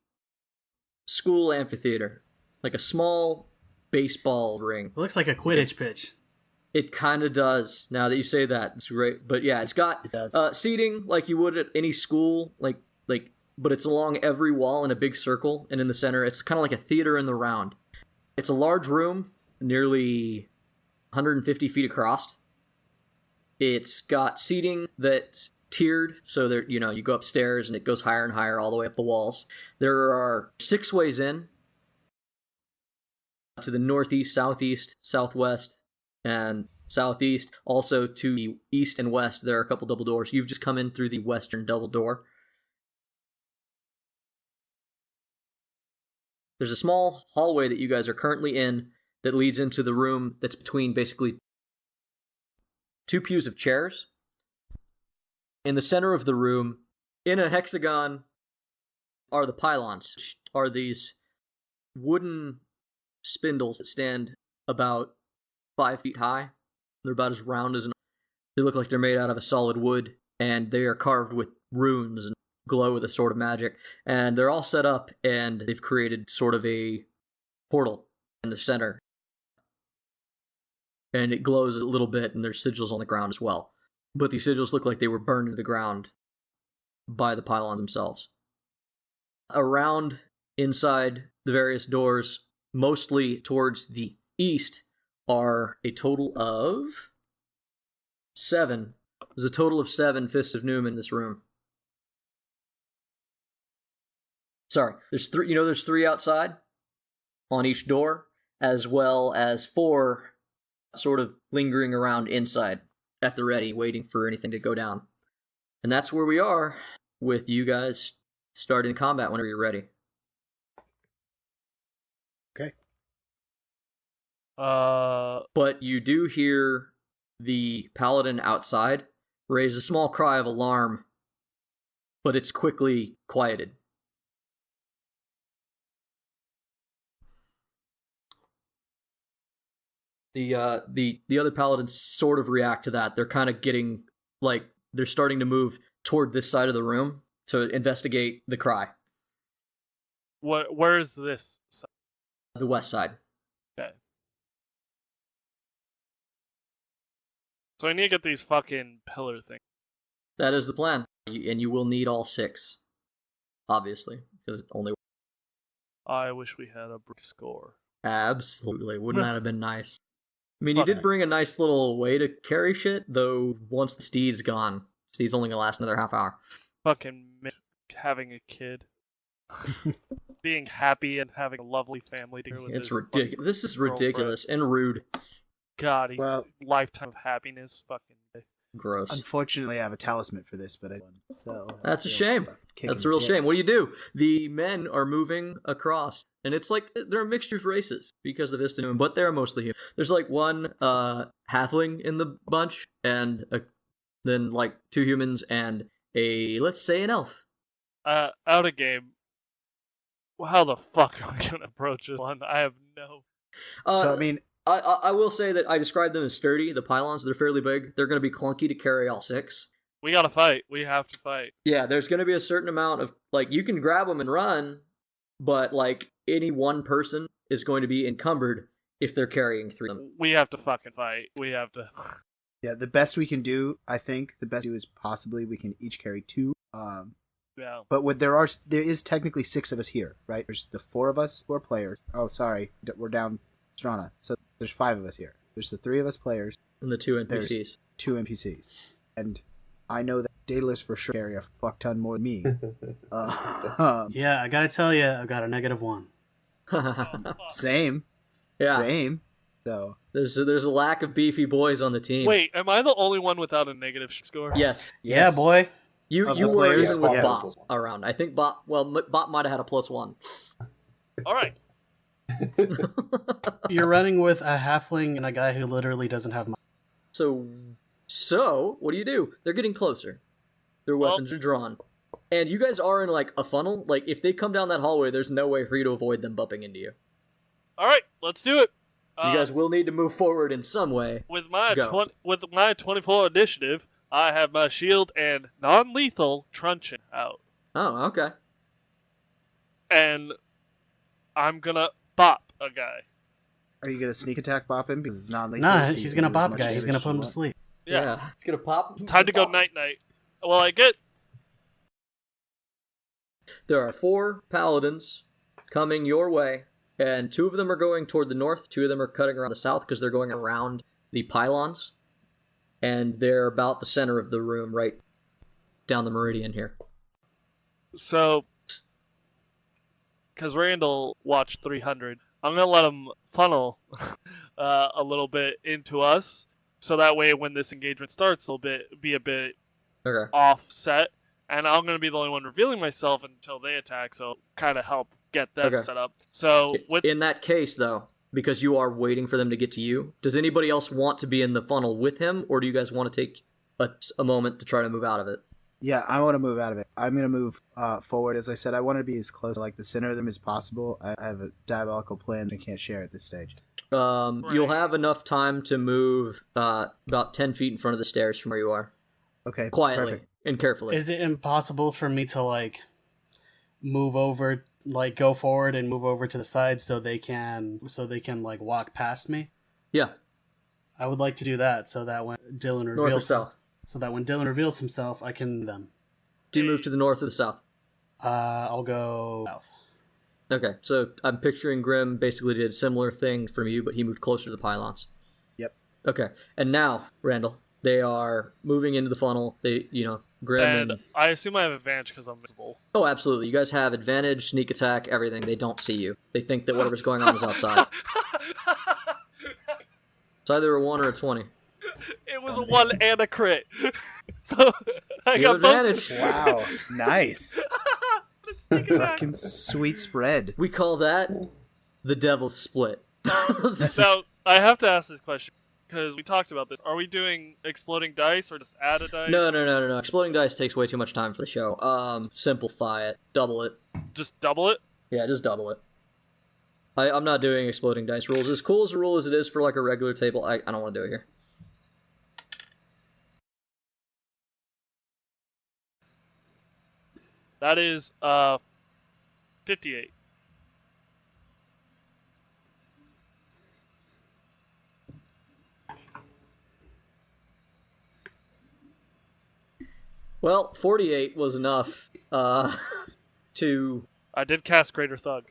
school amphitheater, like a small baseball ring. It looks like a Quidditch pitch. It kind of does. Now that you say that, it's great. But yeah, it's got seating like you would at any school, but it's along every wall in a big circle, and in the center, it's kind of like a theater in the round. It's a large room, nearly 150 feet across. It's got seating that's tiered, so there, you go upstairs and it goes higher and higher all the way up the walls. There are 6 ways in to the northeast, southeast, southwest, and southeast. Also to the east and west, there are a couple double doors. You've just come in through the western double door. There's a small hallway that you guys are currently in that leads into the room that's between basically 2 pews of chairs. In the center of the room, in a hexagon, are the pylons, which are these wooden spindles that stand about 5 feet high. They're about as round as they look like they're made out of a solid wood, and they are carved with runes and glow with a sort of magic. And they're all set up, and they've created sort of a portal in the center. And it glows a little bit, and there's sigils on the ground as well. But these sigils look like they were burned into the ground by the pylons themselves. Around, inside the various doors, mostly towards the east, are a total of 7. There's a total of 7 Fists of Numen in this room. Sorry, there's 3. There's 3 outside on each door, as well as 4 sort of lingering around inside at the ready, waiting for anything to go down. And that's where we are, with you guys starting combat whenever you're ready. Okay. But you do hear the paladin outside raise a small cry of alarm, but it's quickly quieted. The other paladins sort of react to that. They're kind of getting, they're starting to move toward this side of the room to investigate the cry. Where is this side? The west side. Okay. So I need to get these fucking pillar things. That is the plan. And you will need all 6. Obviously. Because it only... I wish we had a brick score. Absolutely. Wouldn't that have been nice? I mean, you did bring a nice little way to carry shit, though once the steed's gone, steed's only gonna last another half hour. Fucking having a kid. Being happy and having a lovely family together with It's ridiculous. This is ridiculous and rude. God, he's lifetime of happiness. Fucking gross. Unfortunately, I have a talisman for this, but I don't. So that's a shame. That's a real shame. What do you do? The men are moving across, and it's like they're a mixture of races because of Fists of Numen, but they're mostly human. There's like 1 halfling in the bunch, and then like 2 humans and let's say an elf. Out of game. How the fuck are we gonna approach this one? I have no. So I mean, I will say that I described them as sturdy. The pylons, they're fairly big. They're going to be clunky to carry all 6. We gotta fight. We have to fight. Yeah, there's going to be a certain amount of, you can grab them and run, but, any one person is going to be encumbered if they're carrying 3 of them. We have to fucking fight. We have to... Yeah, the best we can do, I think, is possibly we can each carry 2. Yeah. But there is technically 6 of us here, right? There's the 4 of us who are players. Oh, sorry, we're down Strana. So there's 5 of us here. There's the 3 of us players. And the 2 NPCs. There's 2 NPCs. And I know that Daedalus for sure carry a fuck ton more than me. Yeah, I gotta tell you, I got a -1. Same. Yeah. Same. So there's a lack of beefy boys on the team. Wait, am I the only one without a negative score? Yes. Yeah, boy. You Of the were players, even with yes. Bobp around. I think Bobp might have had a +1. All right. You're running with a halfling and a guy who literally doesn't have money. So what do? They're getting closer. Their weapons are drawn. And you guys are in, a funnel. If they come down that hallway, there's no way for you to avoid them bumping into you. All right, let's do it. You guys will need to move forward in some way. With my 24 initiative, I have my shield and non-lethal truncheon out. Oh, okay. And I'm gonna bop a guy. Are you gonna sneak attack bop him because it's not lethal? Nah, so he's you can gonna do as bop a much guy. He's damage gonna as put you him to want? sleep. Yeah. It's gonna pop. Time to go night-night. Well, I get... There are 4 paladins coming your way, and 2 of them are going toward the north, 2 of them are cutting around the south because they're going around the pylons, and they're about the center of the room, right down the meridian here. So, because Randall watched 300, I'm going to let him funnel a little bit into us, so that way when this engagement starts, it'll be a bit Okay. offset, and I'm going to be the only one revealing myself until they attack, so kind of help get them set up. So, in that case, though, because you are waiting for them to get to you, does anybody else want to be in the funnel with him, or do you guys want to take a moment to try to move out of it? Yeah, I want to move out of it. I'm going to move forward. As I said, I want to be as close to like the center of them as possible. I have a diabolical plan I can't share at this stage. You'll have enough time to move about 10 feet in front of the stairs from where you are. Okay, Quietly perfect. and carefully. Is it impossible for me to like move over, like go forward and move over to the side so they can like walk past me? Yeah. I would like to do that so that when Dylan North or reveals south? so that when Dylan reveals himself, I can them. Do you move to the north or the south? I'll go south. Okay, so I'm picturing Grimm basically did a similar thing from you, but he moved closer to the pylons. Yep. Okay, and now, Randall, they are moving into the funnel. Grimm and I assume I have advantage because I'm visible. Oh, absolutely. You guys have advantage, sneak attack, everything. They don't see you. They think that whatever's going on is outside. It's either a 1 or a 20. It was a 1 and a crit. So I You got have advantage. Wow, nice. Let's sneak attack. Fucking sweet spread. We call that the devil's split. Now, I have to ask this question, because we talked about this. Are we doing exploding dice, or just add a dice? No. Exploding dice takes way too much time for the show. Simplify it. Double it. Just double it? Yeah, just double it. I'm not doing exploding dice rules. As cool as a rule as it is for like a regular table, I don't want to do it here. That is 58. Well, 48 was enough to... I did cast Greater Thug.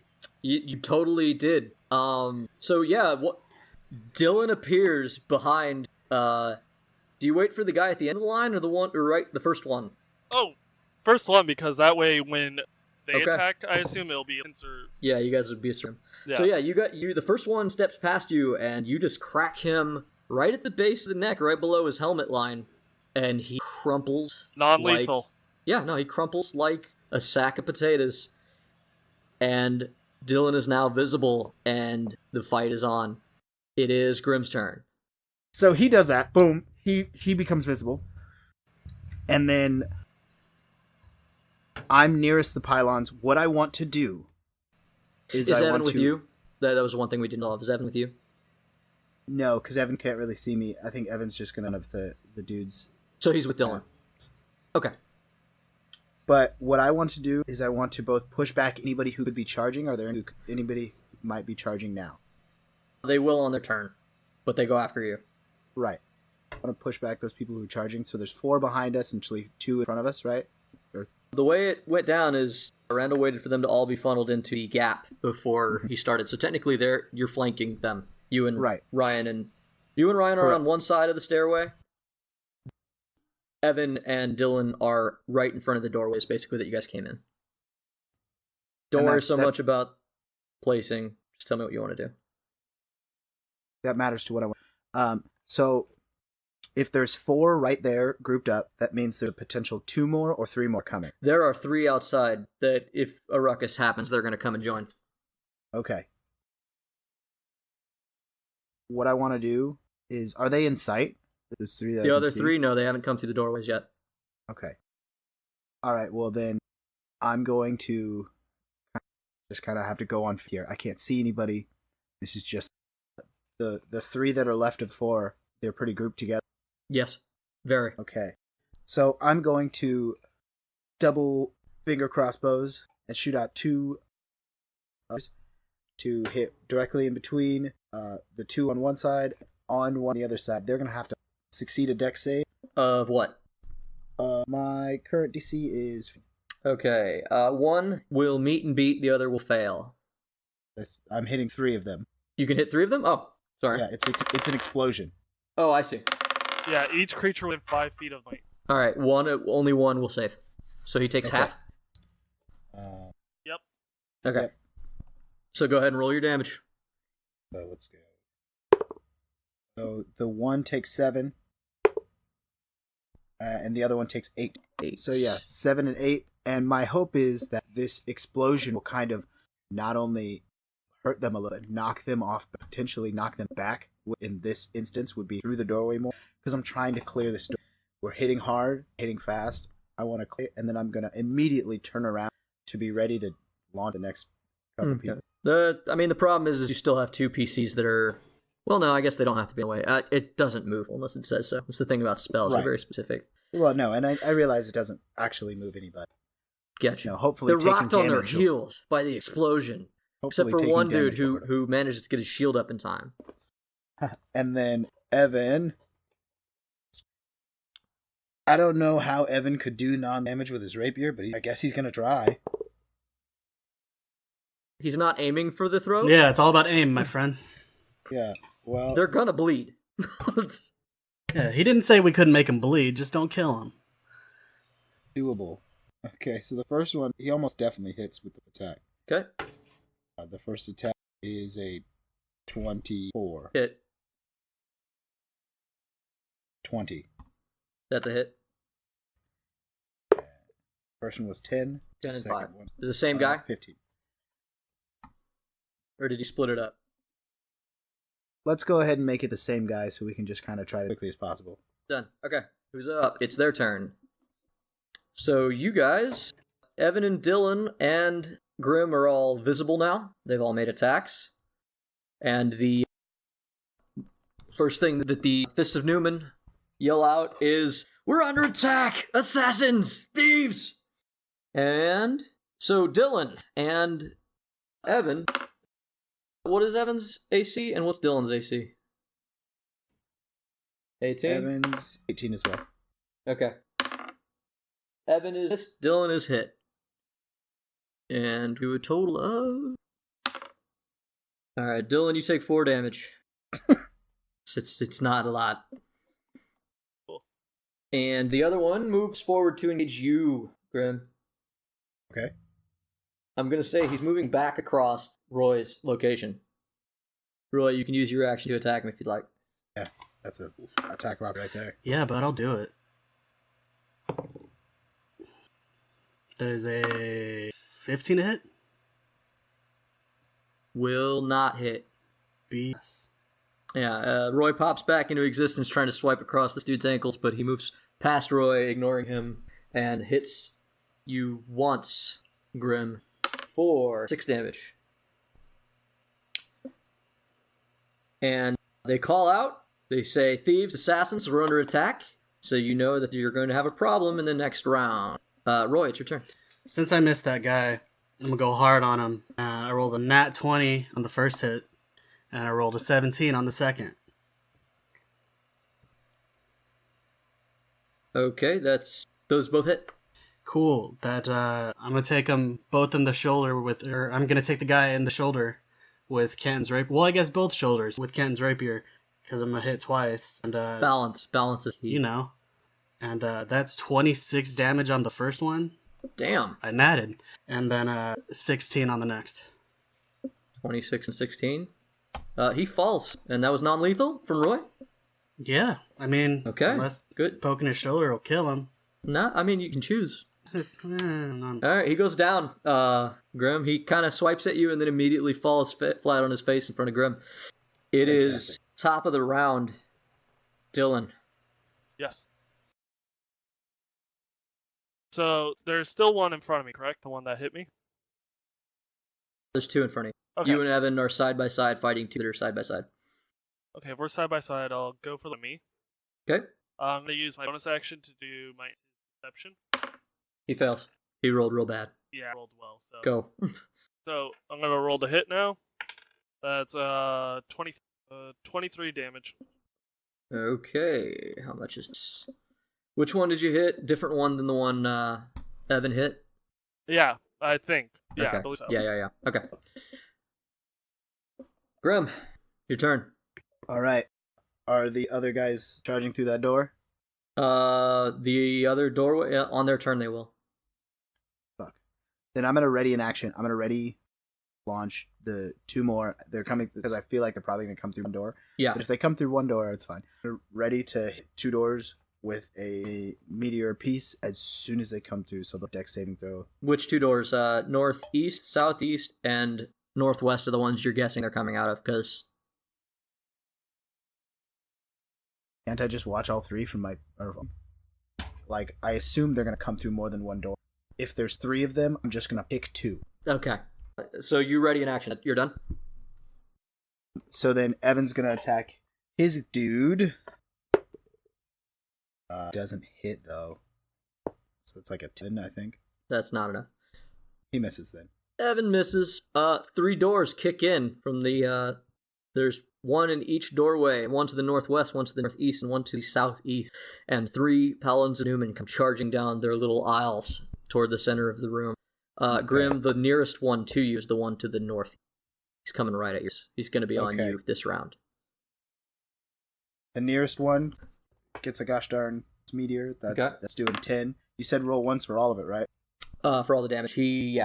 You totally did. So yeah, Dylan appears behind. Do you wait for the guy at the end of the line, or the first one? Oh, first one, because that way when they Okay. attack, I assume it'll be insert. Yeah, you guys would be a stream. Yeah. So yeah, the first one steps past you, and you just crack him right at the base of the neck, right below his helmet line, and he crumples. Non-lethal. He crumples like a sack of potatoes. And Dylan is now visible, and the fight is on. It is Grimm's turn. So he does that. Boom. He becomes visible. And then I'm nearest the pylons. What I want to do is I Evan want with to... you? That was one thing we didn't love. Is Evan with you? No, because Evan can't really see me. I think Evan's just going to have the dudes. So he's with Dylan. Okay. But what I want to do is I want to both push back anybody who could be charging. Are there anybody who might be charging now? They will on their turn, but they go after you. Right. I want to push back those people who are charging. So there's 4 behind us and 2 in front of us, right? The way it went down is Randall waited for them to all be funneled into the gap before he started. So technically, you're flanking them. You and Ryan are on one side of the stairway. Evan and Dylan are right in front of the doorways, basically, that you guys came in. Don't worry so much about placing. Just tell me what you want to do. That matters to what I want. So if there's 4 right there grouped up, that means there's a potential 2 more or 3 more coming. There are 3 outside that if a ruckus happens, they're going to come and join. Okay. What I want to do is, are they in sight? Those 3 that the other 3, no, they haven't come through the doorways yet. Okay. All right, well then I'm going to just kind of have to go on here. I can't see anybody. This is just the 3 that are left of the 4. They're pretty grouped together. Yes, very. Okay. So I'm going to double finger crossbows and shoot out 2 to hit directly in between the 2 on one side, on one on the other side. They're going to have to succeed a dex save. Of what? My current DC is... Okay, one will meet and beat, the other will fail. I'm hitting 3 of them. You can hit 3 of them? Oh, sorry. Yeah, it's an explosion. Oh, I see. Yeah, each creature within 5 feet of me. Alright, only one will save. So he takes half? Yep. Okay. Yep. So go ahead and roll your damage. So let's go. So the one takes 7, and the other one takes 8. 8. So yeah, 7 and 8. And my hope is that this explosion will kind of not only hurt them a little, knock them off, but potentially knock them back. In this instance, would be through the doorway more, because I'm trying to clear this door. We're hitting hard, hitting fast. I want to clear, and then I'm gonna immediately turn around to be ready to launch the next couple people. The problem is you still have 2 PCs that are... Well, no, I guess they don't have to be in the way. It doesn't move unless it says so. That's the thing about spells. Right. They're very specific. Well, no, and I realize it doesn't actually move anybody. Gotcha. Hopefully They're taking rocked on their damage. heels by the explosion. Except for one dude who manages to get his shield up in time. And then Evan... I don't know how Evan could do non-damage with his rapier, but I guess he's going to try. He's not aiming for the throat? Yeah, it's all about aim, my friend. Yeah, well... They're gonna bleed. Yeah, he didn't say we couldn't make him bleed, just don't kill him. Doable. Okay, so the first one, he almost definitely hits with the attack. Okay. The first attack is a 24. Hit. 20. That's a hit. First one was 10. 10 and Second 5. one, Is it the same guy? 15. Or did you split it up? Let's go ahead and make it the same guy so we can just kind of try it as quickly as possible. Done. Okay. Who's up? It's their turn. So you guys, Evan and Dylan and Grimm are all visible now. They've all made attacks. And the first thing that the Fists of Numen yell out is, "We're under attack! Assassins! Thieves!" And so Dylan and Evan... What is Evan's AC and what's Dylan's AC? 18? Evan's 18 as well. Okay. Evan is missed, Dylan is hit. And we would total of... Alright, Dylan, you take 4 damage. It's not a lot. Cool. And the other one moves forward to engage you, Grimm. Okay. I'm gonna say he's moving back across Roy's location. Roy, you can use your action to attack him if you'd like. Yeah, that's a attack rock right there. Yeah, but I'll do it. There's a 15 to hit? Will not hit. BS. Yeah, Roy pops back into existence trying to swipe across this dude's ankles, but he moves past Roy, ignoring him, and hits you once, Grimm, for 6 damage. And they call out, they say, "Thieves, assassins, we're under attack," so you know that you're going to have a problem in the next round. Roy, it's your turn. Since I missed that guy, I'm going to go hard on him. I rolled a nat 20 on the first hit, and I rolled a 17 on the second. Okay, those both hit. Cool. That I'm gonna take them both in the shoulder I'm gonna take the guy in the shoulder with Kenton's rapier. Well, I guess both shoulders with Kenton's rapier because I'm gonna hit twice. And Balance is key. you know, and that's 26 damage on the first one. Damn. I natted, and then 16 on the next. 26 and 16. He falls, and that was non-lethal from Roy. Yeah, I mean, Okay, unless good. poking his shoulder will kill him. No, I mean you can choose. It's All right, he goes down. Grimm, he kind of swipes at you and then immediately falls flat on his face in front of Grimm. It Fantastic. is top of the round. Dylan. Yes. So there's still one in front of me, correct? The one that hit me? There's 2 in front of you. Okay. You and Evan are side by side fighting 2 that are side by side. Okay, if we're side by side, I'll go for me. Okay. I'm gonna use my bonus action to do my deception. He fails. He rolled real bad. Yeah, I rolled well. So Go. So I'm gonna roll the hit now. That's 23 damage. Okay, how much is this? Which one did you hit? Different one than the one Evan hit? Yeah, I think. Yeah, okay. I believe so. Yeah. Okay. Grimm, your turn. All right. Are the other guys charging through that door? The other doorway, on their turn they will. Fuck. Then I'm gonna ready an action. I'm gonna ready launch the two more. They're coming because I feel like they're probably gonna come through one door. Yeah. But if they come through one door, it's fine. They're ready to hit two doors with a meteor piece as soon as they come through. So the dex saving throw. Which two doors? Northeast, southeast, and northwest are the ones you're guessing they're coming out of, because... Can't I just watch all three from my... Like, I assume they're going to come through more than one door. If there's three of them, I'm just going to pick two. Okay. So you ready in action. You're done? So then Evan's going to attack his dude. Doesn't hit, though. So it's like a 10, I think. That's not enough. He misses then. Evan misses. Three doors kick in from the... There's one in each doorway, one to the northwest, one to the northeast, and one to the southeast. And three Paladins of Numen come charging down their little aisles toward the center of the room. Okay. Grimm, the nearest one to you is the one to the north. He's coming right at you. He's going to be on you this round. The nearest one gets a gosh darn meteor. That's doing 10. You said roll once for all of it, right? For all the damage. He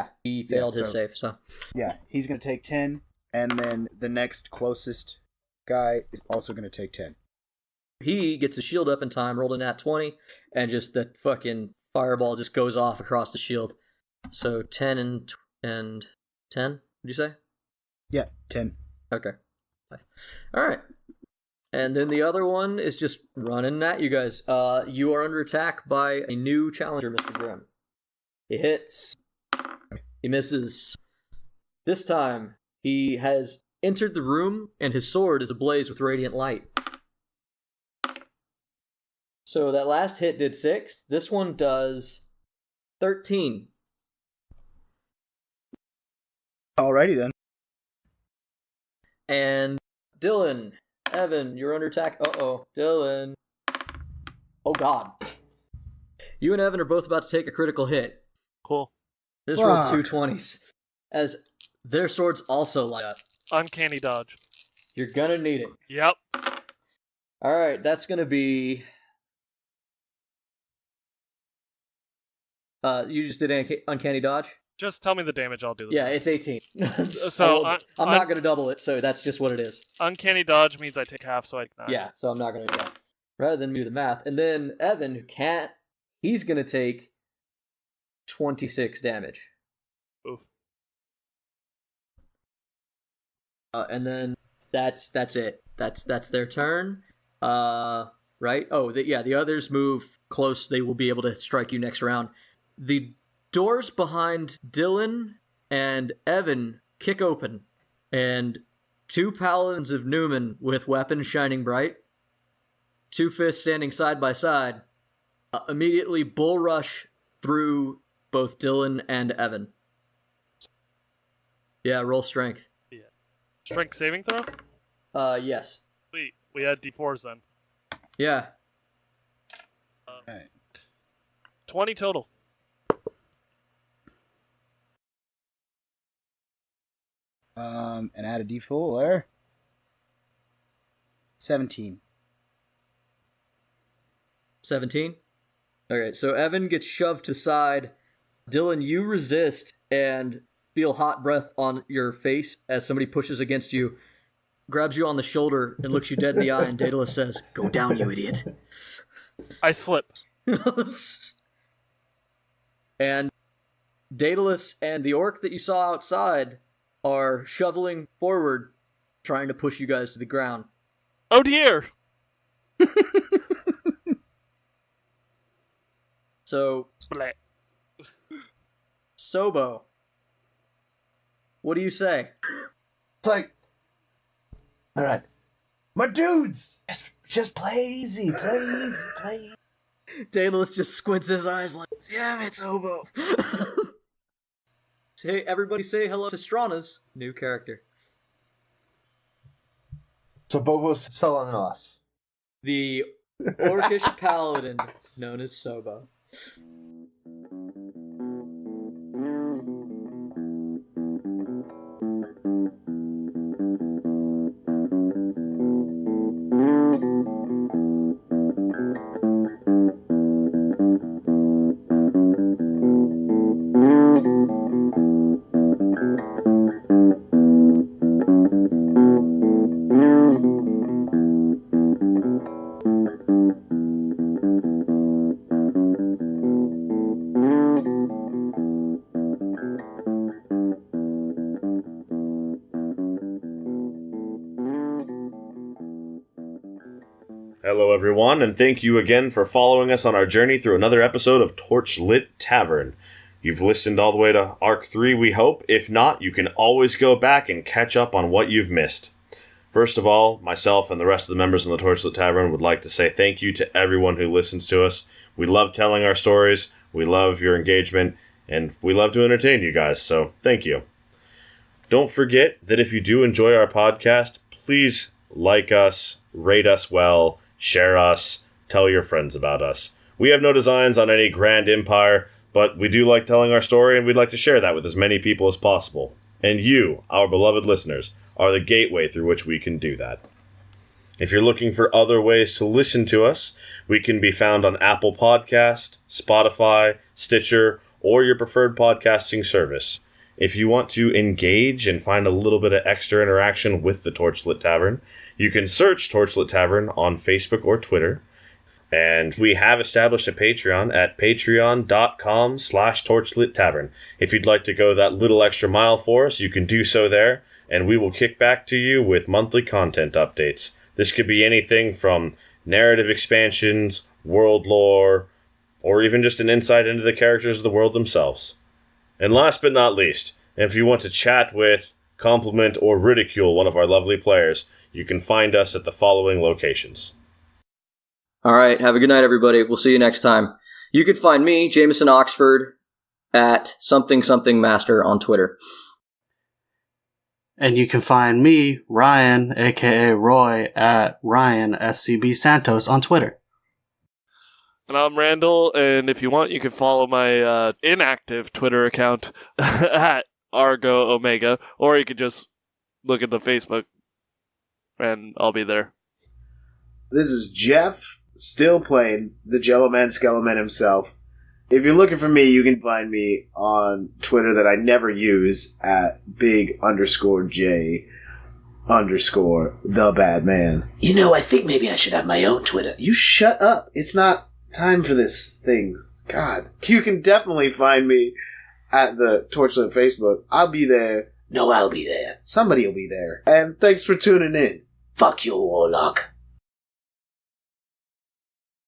failed his save, so... Yeah, he's going to take 10. And then the next closest guy is also going to take 10. He gets a shield up in time, rolled a nat 20, and just the fucking fireball just goes off across the shield. So 10 and 10, did you say? Yeah, 10. Okay. Alright. And then the other one is just running at you guys. You are under attack by a new challenger, Mr. Grimm. He hits. He misses. This time... He has entered the room, and his sword is ablaze with radiant light. So that last hit did 6. This one does 13. Alrighty then. And Dylan, Evan, you're under attack. Dylan. Oh god. You and Evan are both about to take a critical hit. Cool. Just rolled 2 20s. As... Their swords also light up. Uncanny dodge. You're gonna need it. Yep. Alright, that's gonna be... you just did Uncanny Dodge? Just tell me the damage, I'll do it. Yeah, it's 18. So I'm not gonna double it, so that's just what it is. Uncanny dodge means I take half, so I can... Yeah, so I'm not gonna do that. Rather than do the math. And then Evan, who can't... He's gonna take 26 damage. Oof. And then that's it. That's their turn. Right? Oh, the others move close. They will be able to strike you next round. The doors behind Dylan and Evan kick open, and two Paladins of Numen with weapons shining bright, two fists standing side by side, immediately bull rush through both Dylan and Evan. Yeah, roll strength. Strength saving throw? Yes. Sweet. We had D4s then. Yeah. Okay. 20 total. And add a D4. 17. 17? Alright, so Evan gets shoved to side. Dylan, you resist and feel hot breath on your face as somebody pushes against you, grabs you on the shoulder, and looks you dead in the eye, and Daedalus says, "Go down, you idiot." I slip. And Daedalus and the orc that you saw outside are shoveling forward, trying to push you guys to the ground. Oh dear! So, Bleh. Sobo, what do you say? It's like, All right. my dudes, Just play easy, play easy. Daedalus just squints his eyes like, damn it, Obo. Hey, everybody say hello to Strana's new character. So Bobo's selling us. The orcish paladin known as Sobo. Hello everyone, and thank you again for following us on our journey through another episode of Torchlit Tavern. You've listened all the way to Arc 3, we hope. If not, you can always go back and catch up on what you've missed. First of all, myself and the rest of the members in the Torchlit Tavern would like to say thank you to everyone who listens to us. We love telling our stories, we love your engagement, and we love to entertain you guys, so thank you. Don't forget that if you do enjoy our podcast, please like us, rate us well, share us, tell your friends about us. We have no designs on any grand empire, but we do like telling our story, and we'd like to share that with as many people as possible. And you, our beloved listeners, are the gateway through which we can do that. If you're looking for other ways to listen to us, we can be found on Apple Podcast, Spotify, Stitcher, or your preferred podcasting service. If you want to engage and find a little bit of extra interaction with the Torchlit Tavern, you can search Torchlit Tavern on Facebook or Twitter. And we have established a Patreon at patreon.com/Torchlit Tavern. If you'd like to go that little extra mile for us, you can do so there, and we will kick back to you with monthly content updates. This could be anything from narrative expansions, world lore, or even just an insight into the characters of the world themselves. And last but not least, if you want to chat with, compliment, or ridicule one of our lovely players, you can find us at the following locations. Alright, have a good night, everybody. We'll see you next time. You can find me, Jameson Oxford, at something on Twitter. And you can find me, Ryan, aka Roy, at Ryan SCB Santos on Twitter. And I'm Randall, and if you want, you can follow my inactive Twitter account at Argo Omega, or you could just look at the Facebook, and I'll be there. This is Jeff, still playing the Jello-Man Skeleman himself. If you're looking for me, you can find me on Twitter that I never use at big_J_the-bad-man. You know, I think maybe I should have my own Twitter. You shut up. It's not time for this things. God. You can definitely find me at the Torchlit Facebook. I'll be there. No, I'll be there. Somebody will be there. And thanks for tuning in. Fuck you, Warlock.